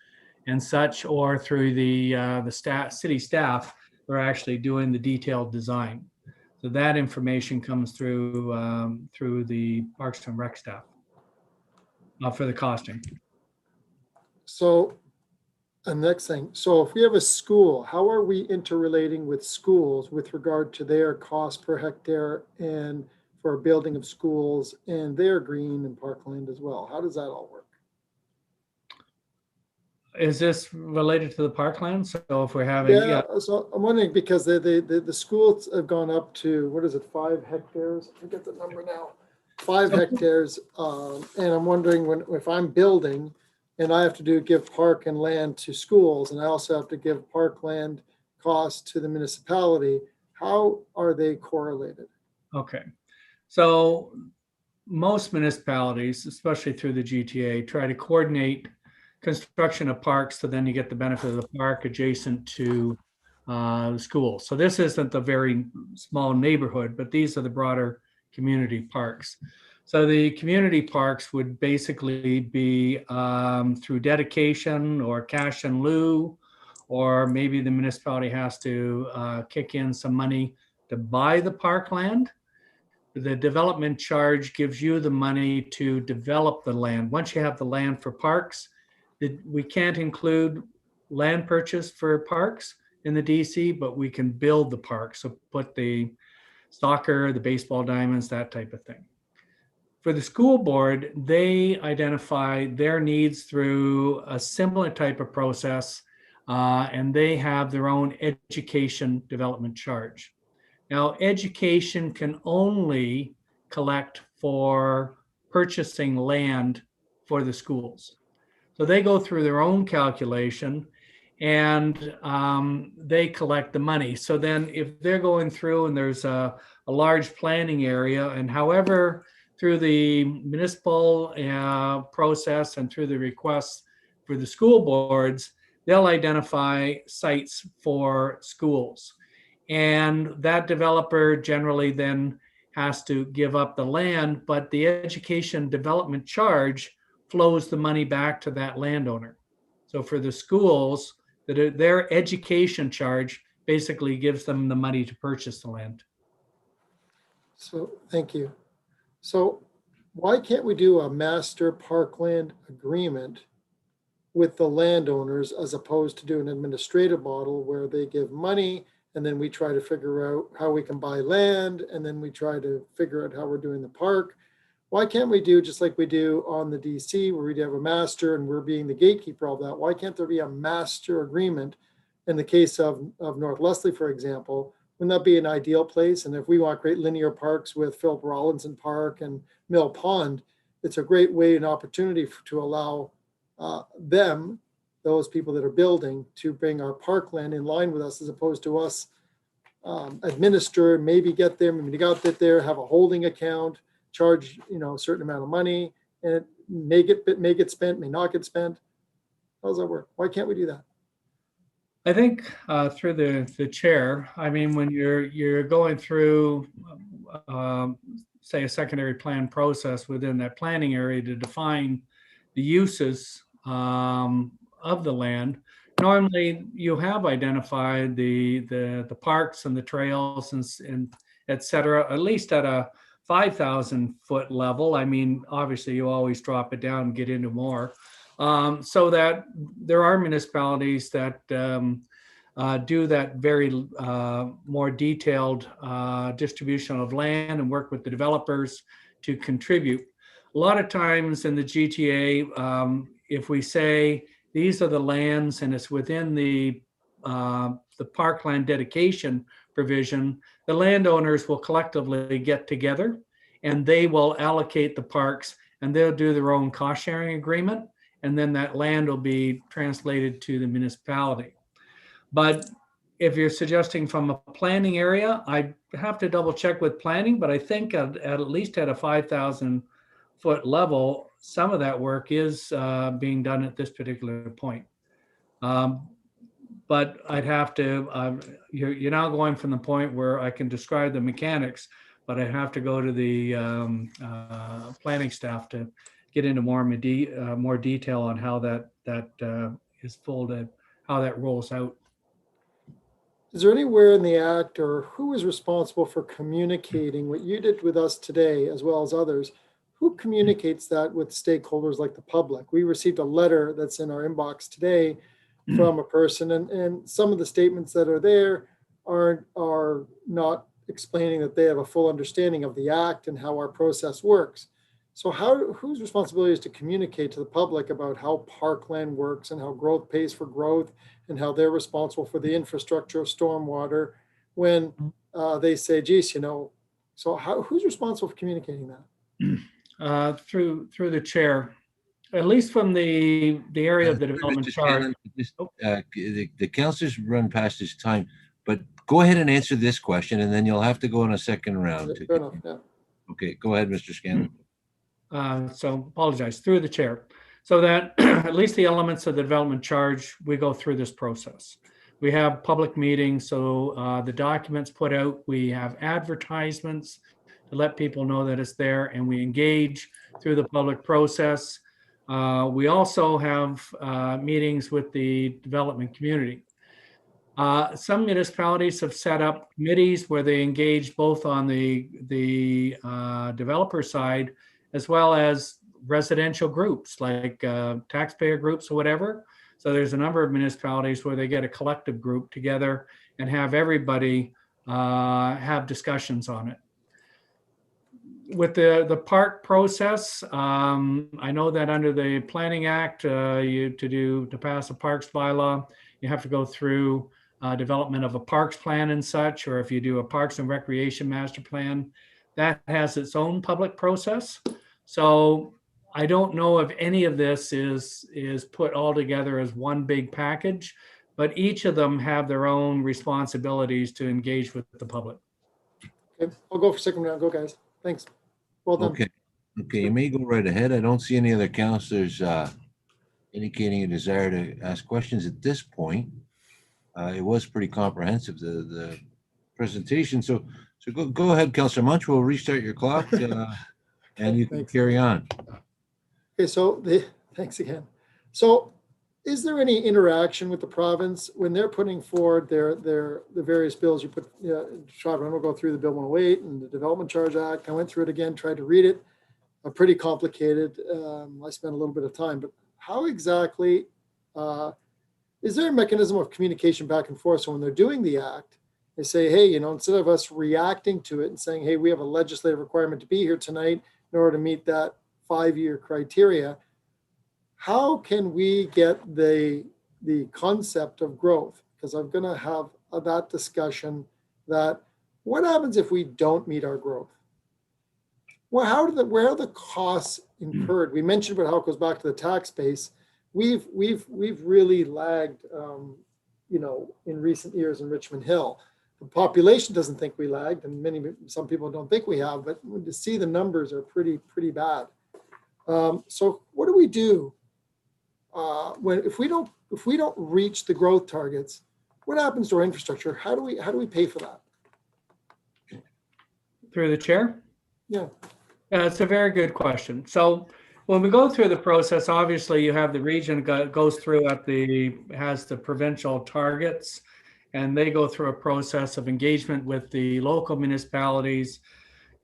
and such, or through the city staff who are actually doing the detailed design. So that information comes through the Parks and Rec staff for the costing. So, and next thing, so if we have a school, how are we interrelating with schools with regard to their cost per hectare and for building of schools and their green and parkland as well? How does that all work? Is this related to the parkland? So if we're having, Yeah, so I'm wondering because the schools have gone up to, what is it, 5 hectares? I forget the number now. 5 hectares, and I'm wondering if I'm building and I have to give park and land to schools, and I also have to give parkland costs to the municipality, how are they correlated? Okay. So most municipalities, especially through the GTA, try to coordinate construction of parks, so then you get the benefit of the park adjacent to the school. So this isn't the very small neighborhood, but these are the broader community parks. So the community parks would basically be through dedication or cash in lieu, or maybe the municipality has to kick in some money to buy the parkland. The development charge gives you the money to develop the land. Once you have the land for parks, we can't include land purchase for parks in the DC, but we can build the park. So put the soccer, the baseball diamonds, that type of thing. For the school board, they identify their needs through a similar type of process, and they have their own education development charge. Now, education can only collect for purchasing land for the schools. So they go through their own calculation and they collect the money. So then if they're going through and there's a large planning area, and however, through the municipal process and through the requests for the school boards, they'll identify sites for schools. And that developer generally then has to give up the land, but the education development charge flows the money back to that landowner. So for the schools, their education charge basically gives them the money to purchase the land. So, thank you. So why can't we do a master parkland agreement with the landowners as opposed to do an administrative model where they give money and then we try to figure out how we can buy land and then we try to figure out how we're doing the park? Why can't we do just like we do on the DC where we have a master and we're being the gatekeeper of that? Why can't there be a master agreement in the case of North Leslie, for example? Wouldn't that be an ideal place? And if we want great linear parks with Philip Rollinson Park and Mill Pond, it's a great way and opportunity to allow them, those people that are building, to bring our parkland in line with us as opposed to us administer, maybe get there, maybe get there, have a holding account, charge a certain amount of money, and it may get spent, may not get spent. How does that work? Why can't we do that? I think through the chair, I mean, when you're going through, say, a secondary plan process within that planning area to define the uses of the land, normally you have identified the parks and the trails and et cetera, at least at a 5,000 foot level. I mean, obviously you always drop it down and get into more. So that there are municipalities that do that very more detailed distribution of land and work with the developers to contribute. A lot of times in the GTA, if we say these are the lands and it's within the parkland dedication provision, the landowners will collectively get together and they will allocate the parks and they'll do their own cost sharing agreement. And then that land will be translated to the municipality. But if you're suggesting from a planning area, I have to double check with planning, but I think at least at a 5,000 foot level, some of that work is being done at this particular point. But I'd have to, you're now going from the point where I can describe the mechanics, but I have to go to the planning staff to get into more detail on how that is folded, how that rolls out. Is there anywhere in the act or who is responsible for communicating what you did with us today, as well as others? Who communicates that with stakeholders like the public? We received a letter that's in our inbox today from a person, and some of the statements that are there are not explaining that they have a full understanding of the act and how our process works. So whose responsibility is to communicate to the public about how parkland works and how growth pays for growth and how they're responsible for the infrastructure of stormwater when they say, geez, so who's responsible for communicating that? Through the chair, at least from the area of the development Mr. charge. Scanlon, the councilors run past his time, but go ahead and answer this question, and then you'll have to go on a second round. Fair enough, yeah. Okay, go ahead, Mr. Scanlon. So apologize, through the chair. So that at least the elements of the development charge, we go through this process. We have public meetings, so the documents put out, we have advertisements to let people know that it's there, and we engage through the public process. We also have meetings with the development community. Some municipalities have set up committees where they engage both on the developer side as well as residential groups like taxpayer groups or whatever. So there's a number of municipalities where they get a collective group together and have everybody have discussions on it. With the park process, I know that under the Planning Act, to pass a parks bylaw, you have to go through development of a parks plan and such, or if you do a parks and recreation master plan, that has its own public process. So I don't know if any of this is put all together as one big package, but each of them have their own responsibilities to engage with the public. Okay, I'll go for second round. Go, guys. Thanks. Well done. Okay, you may go right ahead. I don't see any other councilors indicating a desire to ask questions at this point. It was pretty comprehensive, the presentation. So go ahead, Councilor Munch. We'll restart your clock and you can Thanks. carry on. Okay, so thanks again. So is there any interaction with the province when they're putting forward the various bills? You put, Trevor, I'm gonna go through the Bill 108 and the Development Charge Act. I went through it again, tried to read it. Pretty complicated. I spent a little bit of time, but how exactly, is there a mechanism of communication back and forth? So when they're doing the act, they say, hey, instead of us reacting to it and saying, hey, we have a legislative requirement to be here tonight in order to meet that 5-year criteria, how can we get the concept of growth? Because I'm going to have that discussion that what happens if we don't meet our growth? Well, where are the costs incurred? We mentioned about how it goes back to the tax base. We've really lagged, in recent years in Richmond Hill. The population doesn't think we lagged, and some people don't think we have. But to see the numbers are pretty bad. So what do we do if we don't reach the growth targets? What happens to our infrastructure? How do we pay for that? Through the chair? Yeah. It's a very good question. So when we go through the process, obviously you have the region goes through has the provincial targets, and they go through a process of engagement with the local municipalities.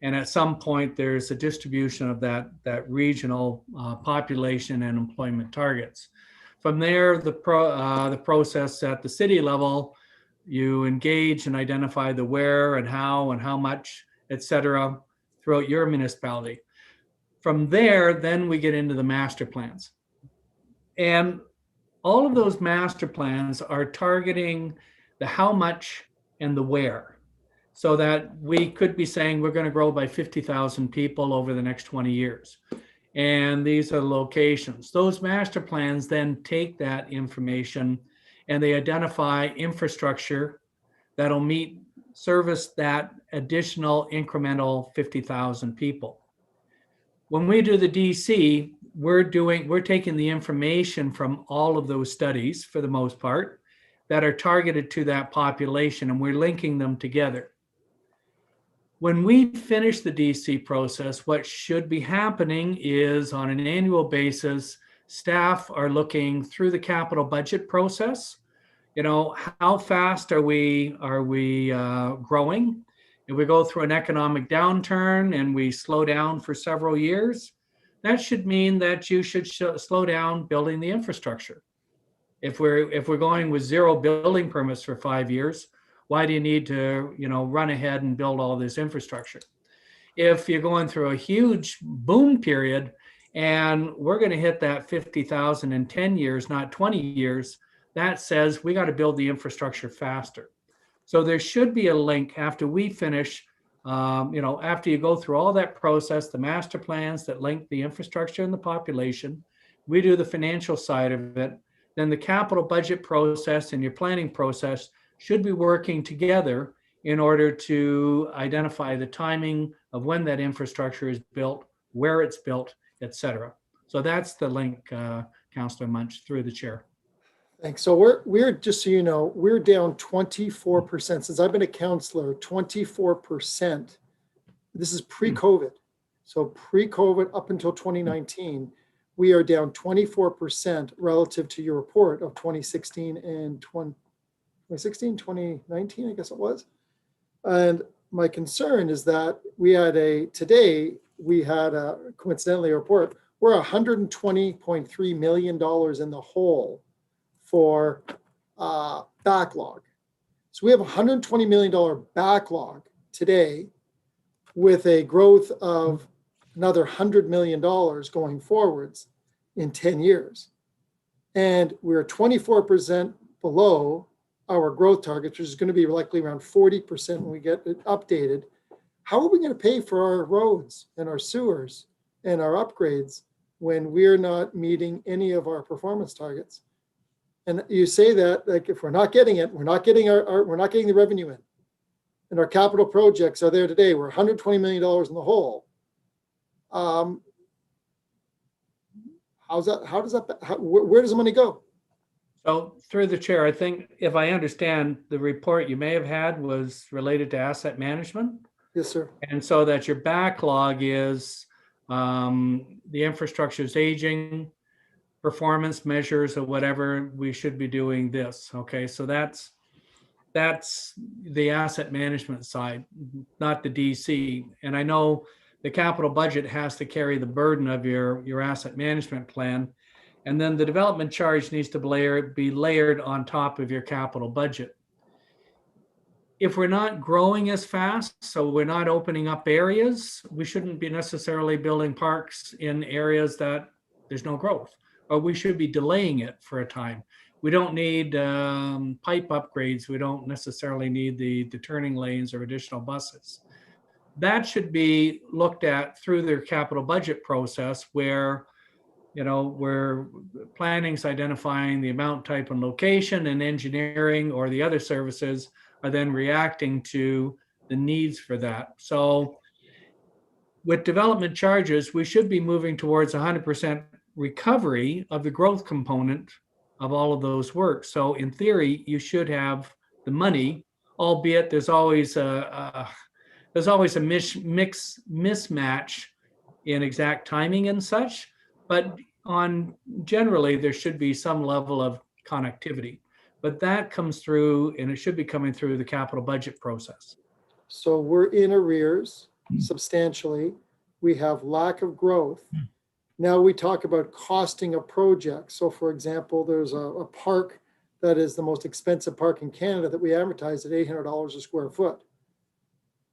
And at some point, there's a distribution of that regional population and employment targets. From there, the process at the city level, you engage and identify the where and how much, et cetera, throughout your municipality. From there, then we get into the master plans. And all of those master plans are targeting the how much and the where. So that we could be saying we're going to grow by 50,000 people over the next 20 years. And these are locations. Those master plans then take that information and they identify infrastructure that'll service that additional incremental 50,000 people. When we do the DC, we're taking the information from all of those studies for the most part that are targeted to that population, and we're linking them together. When we finish the DC process, what should be happening is on an annual basis, staff are looking through the capital budget process. You know, how fast are we growing? If we go through an economic downturn and we slow down for several years, that should mean that you should slow down building the infrastructure. If we're going with 0 building permits for 5 years, why do you need to, you know, run ahead and build all this infrastructure? If you're going through a huge boom period and we're going to hit that 50,000 in 10 years, not 20 years, that says we got to build the infrastructure faster. So there should be a link after we finish, you know, after you go through all that process, the master plans that link the infrastructure and the population, we do the financial side of it, then the capital budget process and your planning process should be working together in order to identify the timing of when that infrastructure is built, where it's built, et cetera. So that's the link, Councillor Munch, through the chair. Thanks. So we're just so you know, we're down 24% since I've been a councillor. 24%. This is pre-COVID. So pre-COVID up until 2019, we are down 24% relative to your report of 2016 and 2019, I guess it was. And my concern is that today we had coincidentally a report, we're $120.3 million in the hole for backlog. So we have a $120 million backlog today with a growth of another $100 million going forwards in 10 years. And we're 24% below our growth targets, which is going to be likely around 40% when we get it updated. How are we going to pay for our roads and our sewers and our upgrades when we're not meeting any of our performance targets? And you say that, like, if we're not getting it, we're not getting the revenue in. And our capital projects are there today. We're $120 million in the hole. Where does the money go? So through the chair, I think if I understand the report you may have had was related to asset management. Yes, sir. And so that your backlog is the infrastructure is aging, performance measures or whatever, we should be doing this. Okay, so that's the asset management side, not the DC. And I know the capital budget has to carry the burden of your asset management plan. And then the development charge needs to be layered on top of your capital budget. If we're not growing as fast, so we're not opening up areas, we shouldn't be necessarily building parks in areas that there's no growth, or we should be delaying it for a time. We don't need pipe upgrades. We don't necessarily need the turning lanes or additional buses. That should be looked at through their capital budget process where, you know, where planning's identifying the amount, type, and location, and engineering or the other services are then reacting to the needs for that. So with development charges, we should be moving towards 100% recovery of the growth component of all of those works. So in theory, you should have the money, albeit there's always a mismatch in exact timing and such, but generally there should be some level of connectivity. But that comes through, and it should be coming through the capital budget process. So we're in arrears substantially. We have lack of growth. Now we talk about costing a project. So for example, there's a park that is the most expensive park in Canada that we advertise at $800 a square foot.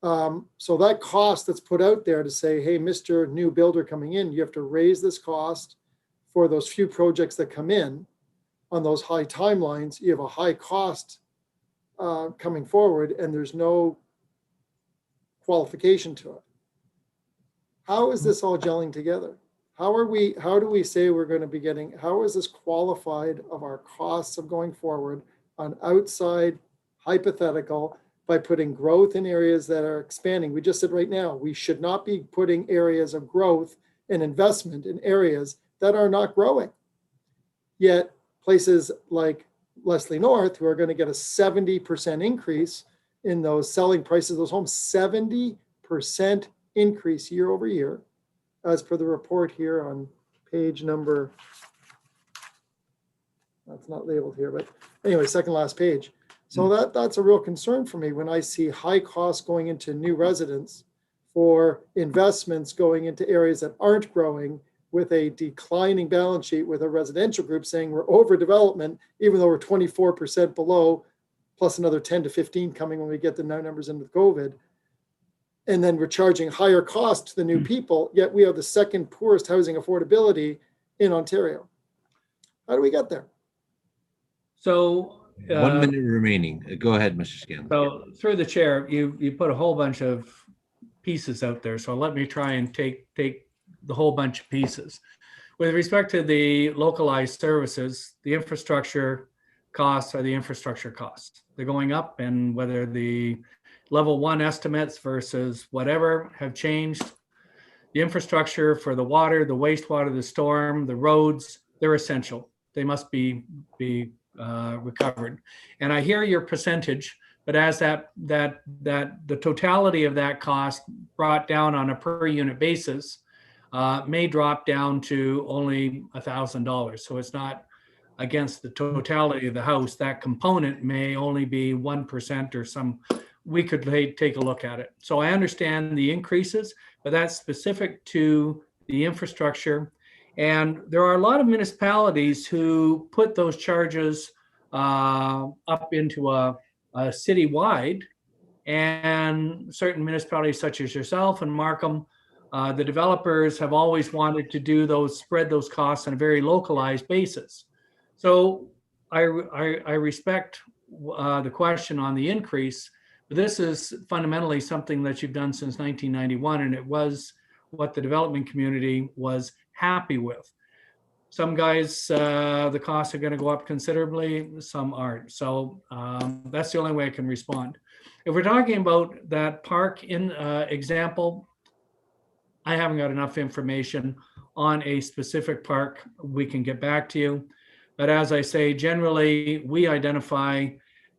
So that cost that's put out there to say, hey, Mr. New Builder coming in, you have to raise this cost for those few projects that come in on those high timelines. You have a high cost coming forward and there's no qualification to it. How is this all gelling together? How do we say we're going to be getting, how is this qualified of our costs of going forward on outside hypothetical by putting growth in areas that are expanding? We just said right now, we should not be putting areas of growth and investment in areas that are not growing. Yet places like Leslie North, who are going to get a 70% increase in those selling prices of those homes, 70% increase year over year, as per the report here on page number That's not labeled here, but anyway, second last page. So that's a real concern for me when I see high costs going into new residents for investments going into areas that aren't growing, with a declining balance sheet, with a residential group saying we're overdevelopment, even though we're 24% below, plus another 10 to 15 coming when we get the numbers in with COVID. And then we're charging higher cost to the new people, yet we have the second poorest housing affordability in Ontario. How do we get there? So. 1 minute remaining. Go ahead, Mr. Scanlon. So through the chair, you put a whole bunch of pieces out there. So let me try and take the whole bunch of pieces. With respect to the localized services, the infrastructure costs are the infrastructure costs. They're going up, and whether the level 1 estimates versus whatever have changed, the infrastructure for the water, the wastewater, the storm, the roads, they're essential. They must be recovered. And I hear your percentage, but as that the totality of that cost brought down on a per unit basis may drop down to only $1,000. So it's not against the totality of the house. That component may only be 1% or some. We could take a look at it. So I understand the increases, but that's specific to the infrastructure. And there are a lot of municipalities who put those charges up into a citywide, and certain municipalities such as yourself and Markham, the developers have always wanted to do spread those costs on a very localized basis. So I respect the question on the increase. This is fundamentally something that you've done since 1991, and it was what the development community was happy with. Some guys, the costs are going to go up considerably, some aren't. So that's the only way I can respond. If we're talking about that park in example, I haven't got enough information on a specific park. We can get back to you. But as I say, generally, we identify,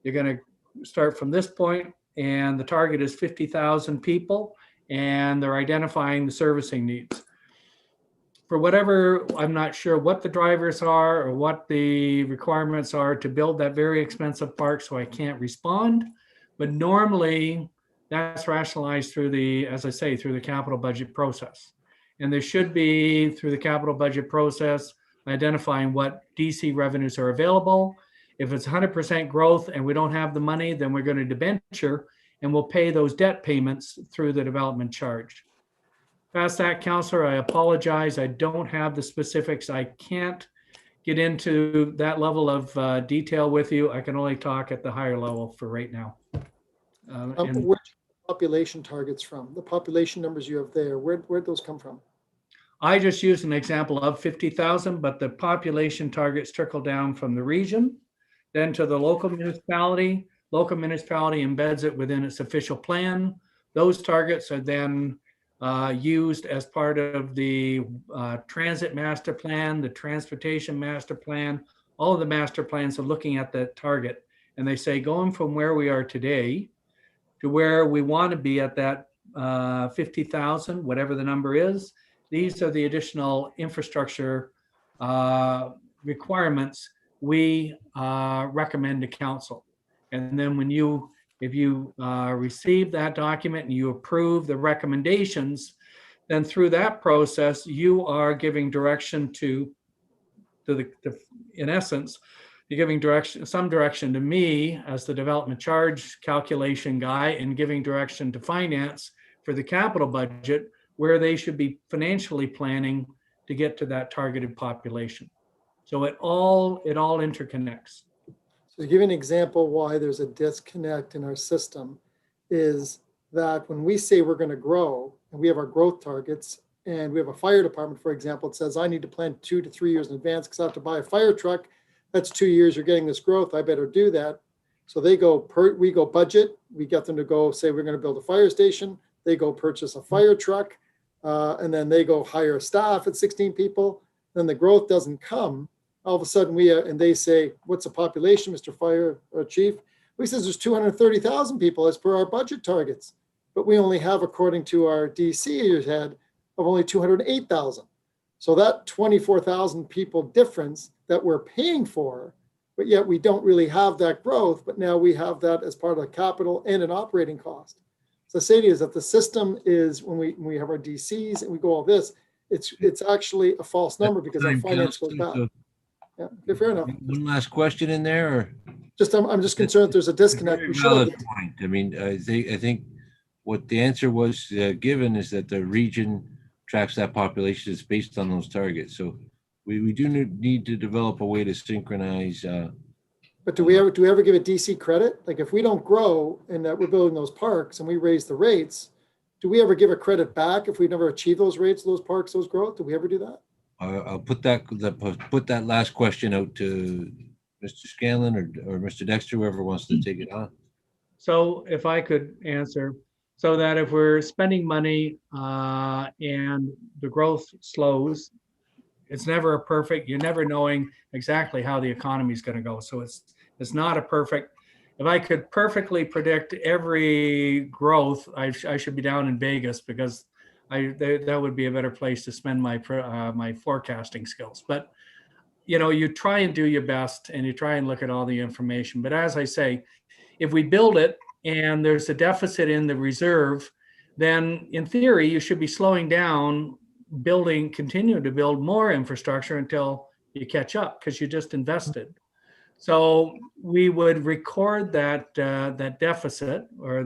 you're going to start from this point, and the target is 50,000 people, and they're identifying the servicing needs. For whatever, I'm not sure what the drivers are or what the requirements are to build that very expensive park, so I can't respond. But normally, that's rationalized through the, as I say, through the capital budget process. And there should be, through the capital budget process, identifying what DC revenues are available. If it's 100% growth and we don't have the money, then we're going to debenture, and we'll pay those debt payments through the development charge. Past that, Councillor, I apologize. I don't have the specifics. I can't get into that level of detail with you. I can only talk at the higher level for right now. Where's population targets from? The population numbers you have there, where'd those come from? I just used an example of 50,000, but the population targets trickle down from the region, then to the local municipality. Local municipality embeds it within its official plan. Those targets are then used as part of the transit master plan, the transportation master plan. All of the master plans are looking at that target, and they say going from where we are today to where we want to be at that 50,000, whatever the number is. These are the additional infrastructure requirements we recommend to council. And then if you receive that document and you approve the recommendations, then through that process, you are giving direction to in essence, you're giving some direction to me as the development charge calculation guy, and giving direction to finance for the capital budget, where they should be financially planning to get to that targeted population. So it all interconnects. So to give you an example why there's a disconnect in our system is that when we say we're going to grow and we have our growth targets, and we have a fire department, for example, it says I need to plan 2 to 3 years in advance because I have to buy a fire truck. That's 2 years, you're getting this growth, I better do that. So we go budget, we get them to go say we're going to build a fire station, they go purchase a fire truck, and then they go hire a staff at 16 people, then the growth doesn't come. All of a sudden and they say, what's the population, Mr. Fire Chief? We says there's 230,000 people as per our budget targets, but we only have, according to our DC head, of only 208,000. So that 24,000 people difference that we're paying for but yet we don't really have that growth, but now we have that as part of the capital and an operating cost. So the say to you is that the system is, when we have our DCs and we go all this, it's actually a false number because our finance goes back. So, Yeah, okay, fair enough. one last question in there, or? Just, I'm just concerned that there's a disconnect. Very We should have, valid point. I mean, I think what the answer was given is that the region tracks that population is based on those targets. So we do need to develop a way to synchronize. but do we ever give a DC credit? Like if we don't grow and that we're building those parks and we raise the rates, do we ever give a credit back if we never achieve those rates, those parks, those growth? Do we ever do that? I'll put that last question out to Mr. Scanlon or Mr. Dexter, whoever wants to take it on. So if I could answer, so that if we're spending money and the growth slows, it's never a perfect, you're never knowing exactly how the economy is going to go. So it's not a perfect, if I could perfectly predict every growth, I should be down in Vegas because that would be a better place to spend my forecasting skills. But you try and do your best and you try and look at all the information. But as I say, if we build it and there's a deficit in the reserve, then in theory, you should be slowing down, continue to build more infrastructure until you catch up because you just invested. So we would record that deficit or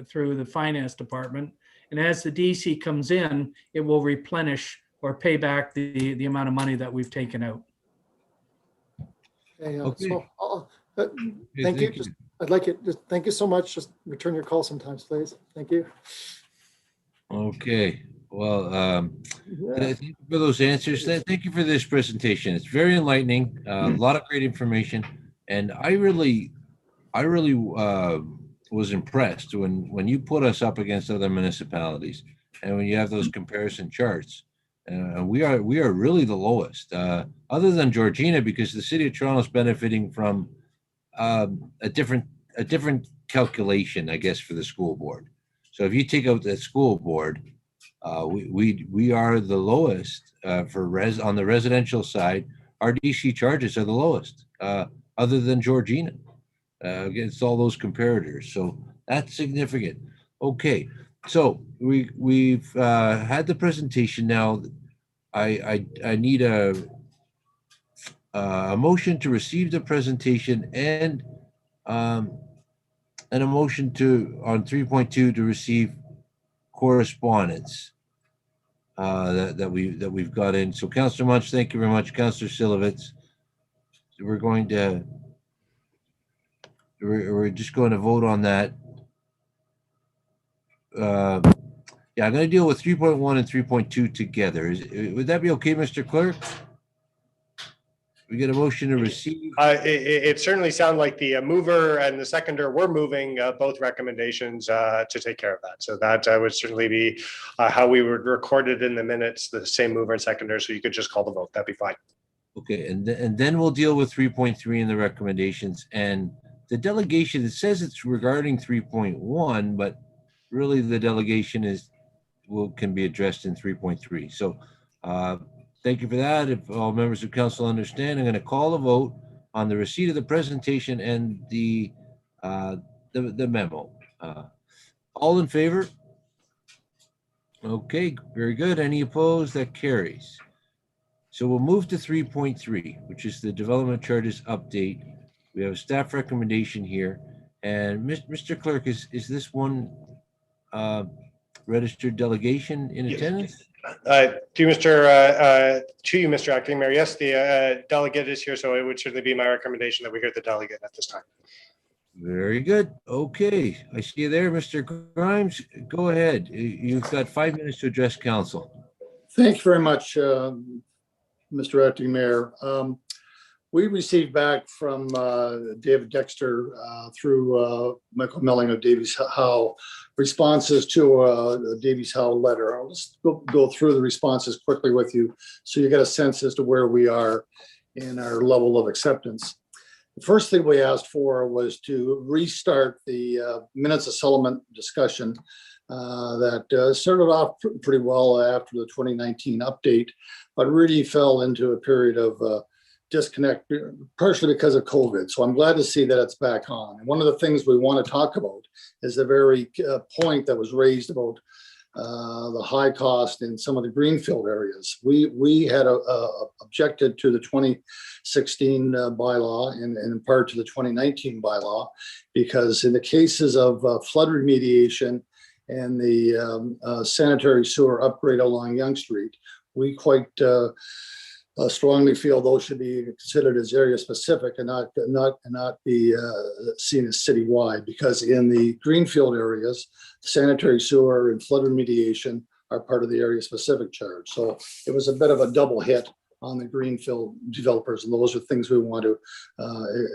through the finance department. And as the DC comes in, it will replenish or pay back the amount of money that we've taken out. Okay, Okay. so, thank you. Just, I'd like it. Just thank you so much. Just return your call sometimes, please. Thank you. Okay. Well, Yeah. thank you for those answers. Thank you for this presentation. It's very enlightening. A lot of great information, and I really was impressed when you put us up against other municipalities, and when you have those comparison charts. We are really the lowest, other than Georgina, because the city of Toronto is benefiting from a different calculation, I guess, for the school board. So if you take out the school board, we are the lowest on the residential side. Our DC charges are the lowest, other than Georgina, against all those comparators. So that's significant. Okay, so we've had the presentation now. I need a motion to receive the presentation and a motion on 3.2 to receive correspondence that we've got in. So Councillor Munch, thank you very much. Councillor Silovitz, we're just going to vote on that. Yeah, I'm going to deal with 3.1 and 3.2 together. Would that be okay, Mr. Clerk? We get a motion to receive. It certainly sounds like the mover and the seconder were moving both recommendations to take care of that. So that would certainly be how we would record it in the minutes, the same mover and seconder. So you could just call the vote. That'd be fine. Okay, and then we'll deal with 3.3 and the recommendations and the delegation. It says it's regarding 3.1, but really the delegation can be addressed in 3.3. So thank you for that. If all members of council understand, I'm going to call a vote on the receipt of the presentation and the memo. All in favor? Okay, very good. Any opposed? That carries. So we'll move to 3.3, which is the development charges update. We have a staff recommendation here. And Mr. Clerk, is this one registered delegation in attendance? To you, Mr. Acting Mayor. Yes, the delegate is here, so it would certainly be my recommendation that we hear the delegate at this time. Very good. Okay, I see you there, Mr. Grimes. Go ahead. You've got 5 minutes to address council. Thank you very much, Mr. Acting Mayor. We received back from David Dexter through Michael Melling of Davies Howe responses to a Davies Howe letter. I'll just go through the responses quickly with you so you get a sense as to where we are in our level of acceptance. The first thing we asked for was to restart the minutes of settlement discussion that started off pretty well after the 2019 update, but really fell into a period of disconnect, partially because of COVID. So I'm glad to see that it's back on. And one of the things we want to talk about is the very point that was raised about the high cost in some of the greenfield areas. We had objected to the 2016 bylaw and in part to the 2019 bylaw, because in the cases of flood remediation and the sanitary sewer upgrade along Yonge Street, we quite strongly feel those should be considered as area specific and not be seen as citywide, because in the greenfield areas, sanitary sewer and flood remediation are part of the area specific charge. So it was a bit of a double hit on the greenfield developers, and those are things we want to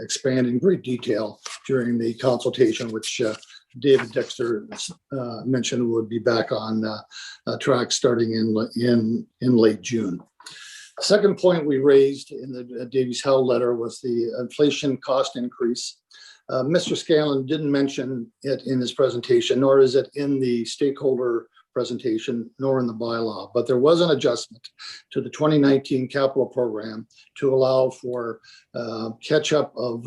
expand in great detail during the consultation, which David Dexter mentioned would be back on track starting in late June. Second point we raised in the Davies-Howe letter was the inflation cost increase. Mr. Scanlon didn't mention it in his presentation, nor is it in the stakeholder presentation, nor in the bylaw, but there was an adjustment to the 2019 capital program to allow for catch up of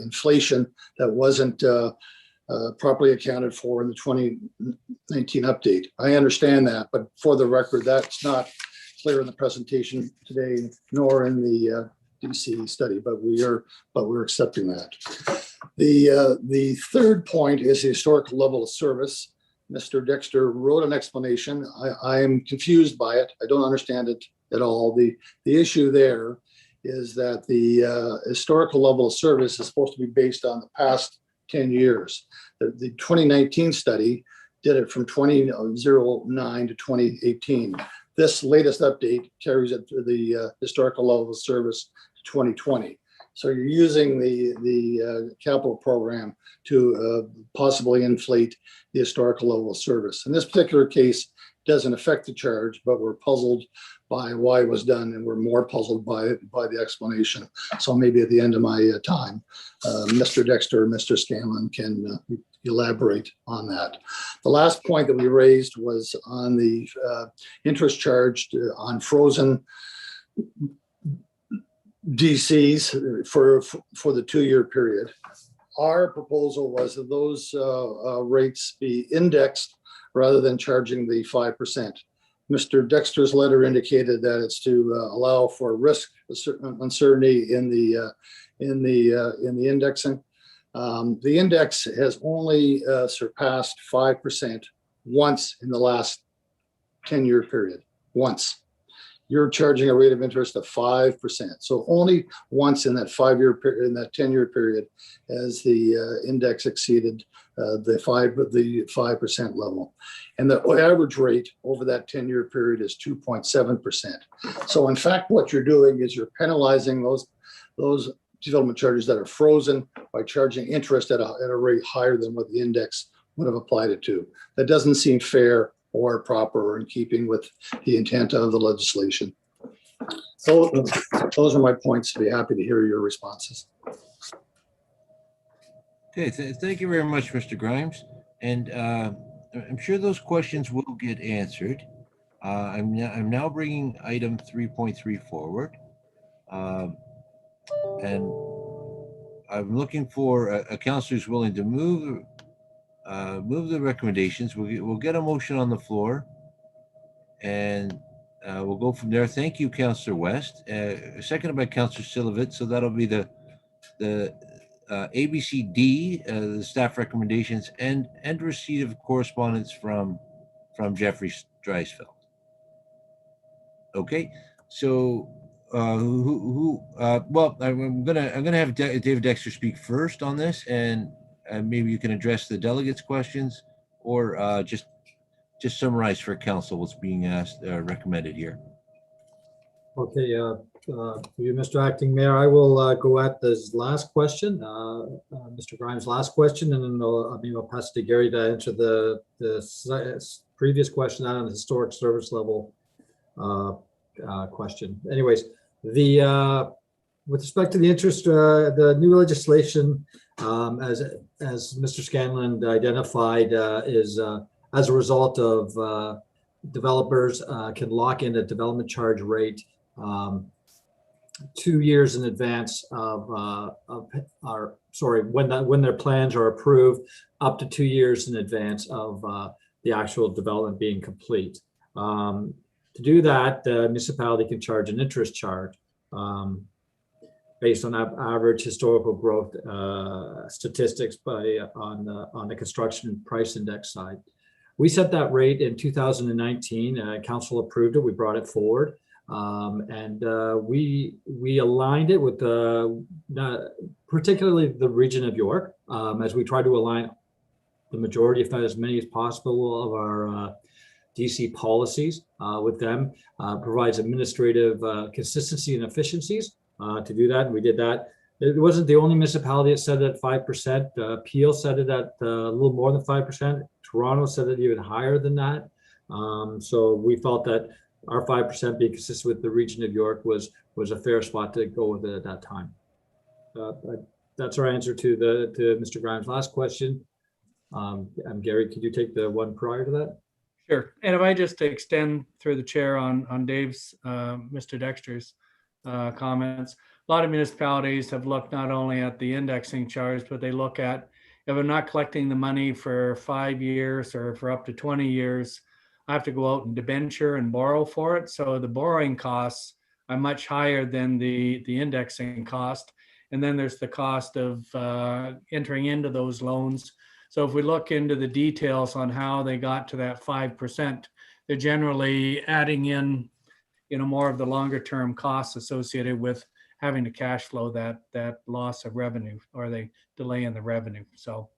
inflation that wasn't properly accounted for in the 2019 update. I understand that, but for the record, that's not clear in the presentation today, nor in the DC study, but we're accepting that. The third point is the historical level of service. Mr. Dexter wrote an explanation. I am confused by it. I don't understand it at all. The issue there is that the historical level of service is supposed to be based on the past 10 years. The 2019 study did it from 2009 to 2018. This latest update carries it to the historical level of service to 2020. So you're using the capital program to possibly inflate the historical level of service. In this particular case, doesn't affect the charge, but we're puzzled by why it was done, and we're more puzzled by the explanation. So maybe at the end of my time, Mr. Dexter and Mr. Scanlon can elaborate on that. The last point that we raised was on the interest charged on frozen DCs for the 2-year period. Our proposal was that those rates be indexed rather than charging the 5%. Mr. Dexter's letter indicated that it's to allow for risk uncertainty in the indexing. The index has only surpassed 5% once in the last 10-year period. Once. You're charging a rate of interest of 5%. So only once in that 5-year period, in that 10-year period, has the index exceeded the 5% level. And the average rate over that 10-year period is 2.7%. So in fact, what you're doing is you're penalizing those development charges that are frozen by charging interest at a rate higher than what the index would have applied it to. That doesn't seem fair or proper or in keeping with the intent of the legislation. So those are my points. I'd be happy to hear your responses. Okay, thank you very much, Mr. Grimes. And I'm sure those questions will get answered. I'm now bringing item 3.3 forward. And I'm looking for a counselor who's willing to move the recommendations. We'll get a motion on the floor, and we'll go from there. Thank you, Councillor West. Seconded by Councillor Silovitz. So that'll be the ABCD, the staff recommendations, and receipt of correspondence from Jeffrey Dreisfeld. Okay, so well, I'm gonna have David Dexter speak first on this, and maybe you can address the delegates' questions, or just summarize for council what's being asked, recommended here. Okay, for you, Mr. Acting Mayor, I will go at this last question, Mr. Grimes' last question, and then I'll pass it to Gary to answer the previous question on the historic service level question. Anyways, with respect to the interest, the new legislation, as Mr. Scanlon identified, is as a result of developers can lock in a development charge rate 2 years in advance of our, sorry, when their plans are approved, up to 2 years in advance of the actual development being complete. To do that, the municipality can charge an interest charge based on average historical growth statistics on the construction price index side. We set that rate in 2019. Council approved it. We brought it forward. We aligned it with particularly the region of York, as we try to align the majority, if not as many as possible, of our DC policies with them. Provides administrative consistency and efficiencies to do that, and we did that. It wasn't the only municipality that set it at 5%. Peel set it at a little more than 5%. Toronto set it even higher than that. So we felt that our 5% being consistent with the region of York was a fair spot to go with it at that time. That's our answer to Mr. Grimes' last question. Gary, could you take the one prior to that? Sure. And if I just extend through the chair on Dave's, Mr. Dexter's comments, a lot of municipalities have looked not only at the indexing charge, but they look at, if I'm not collecting the money for 5 years or for up to 20 years, I have to go out and debenture and borrow for it. So the borrowing costs are much higher than the indexing cost. And then there's the cost of entering into those loans. So if we look into the details on how they got to that 5%, they're generally adding in, more of the longer term costs associated with having to cash flow that loss of revenue or the delay in the revenue. So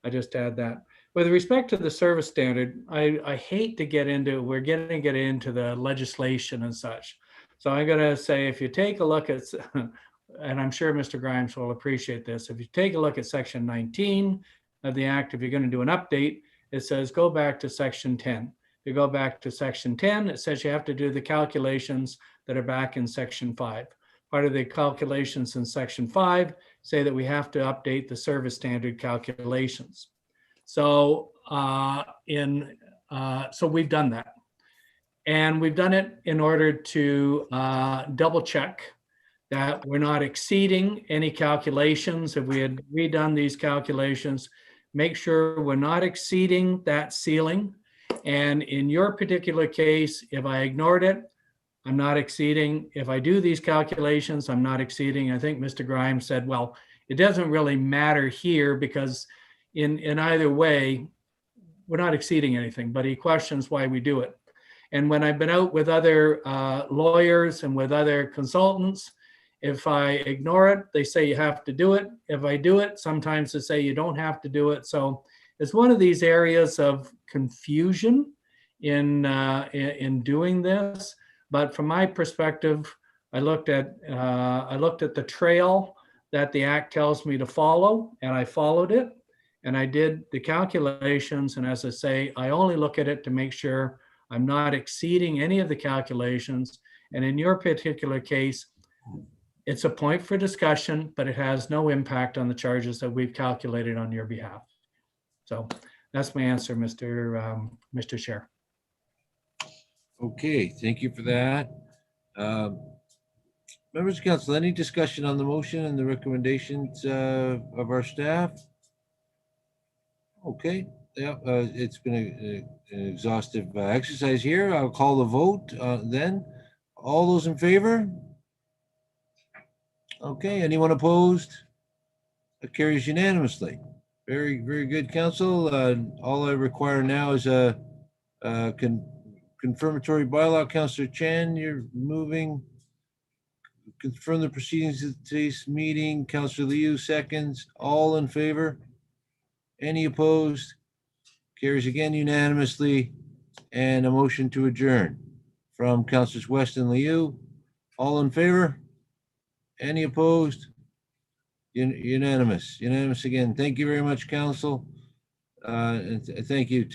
I just add that. With respect to the service standard, I hate to get into, we're going to get into the legislation and such. So I'm going to say, if you take a look at, and I'm sure Mr. Grimes will appreciate this, if you take a look at section 19 of the Act, if you're going to do an update, it says go back to section 10. You go back to section 10, it says you have to do the calculations that are back in section 5. Part of the calculations in section 5 say that we have to update the service standard calculations. So so we've done that. And we've done it in order to double check that we're not exceeding any calculations. If we had redone these calculations, make sure we're not exceeding that ceiling. And in your particular case, if I ignored it, I'm not exceeding. If I do these calculations, I'm not exceeding. I think Mr. Grimes said, well, it doesn't really matter here because in either way, we're not exceeding anything, but he questions why we do it. And when I've been out with other lawyers and with other consultants, if I ignore it, they say you have to do it. If I do it, sometimes they say you don't have to do it. So it's one of these areas of confusion in doing this. But from my perspective, I looked at the trail that the Act tells me to follow, and I followed it, and I did the calculations. And as I say, I only look at it to make sure I'm not exceeding any of the calculations. And in your particular case, it's a point for discussion, but it has no impact on the charges that we've calculated on your behalf. So that's my answer, Mr. Chair. Okay, thank you for that. Members of council, any discussion on the motion and the recommendations of our staff? Okay, yeah, it's been an exhaustive exercise here. I'll call the vote then. All those in favor? Okay, anyone opposed? It carries unanimously. Very, very good, council. All I require now is a confirmatory bylaw. Councillor Chan, you're moving. Confirm the proceedings of today's meeting. Councillor Liu seconds. All in favor? Any opposed? Carries again unanimously. And a motion to adjourn from Councillors West and Liu. All in favor? Any opposed? Unanimous again. Thank you very much, council. And thank you to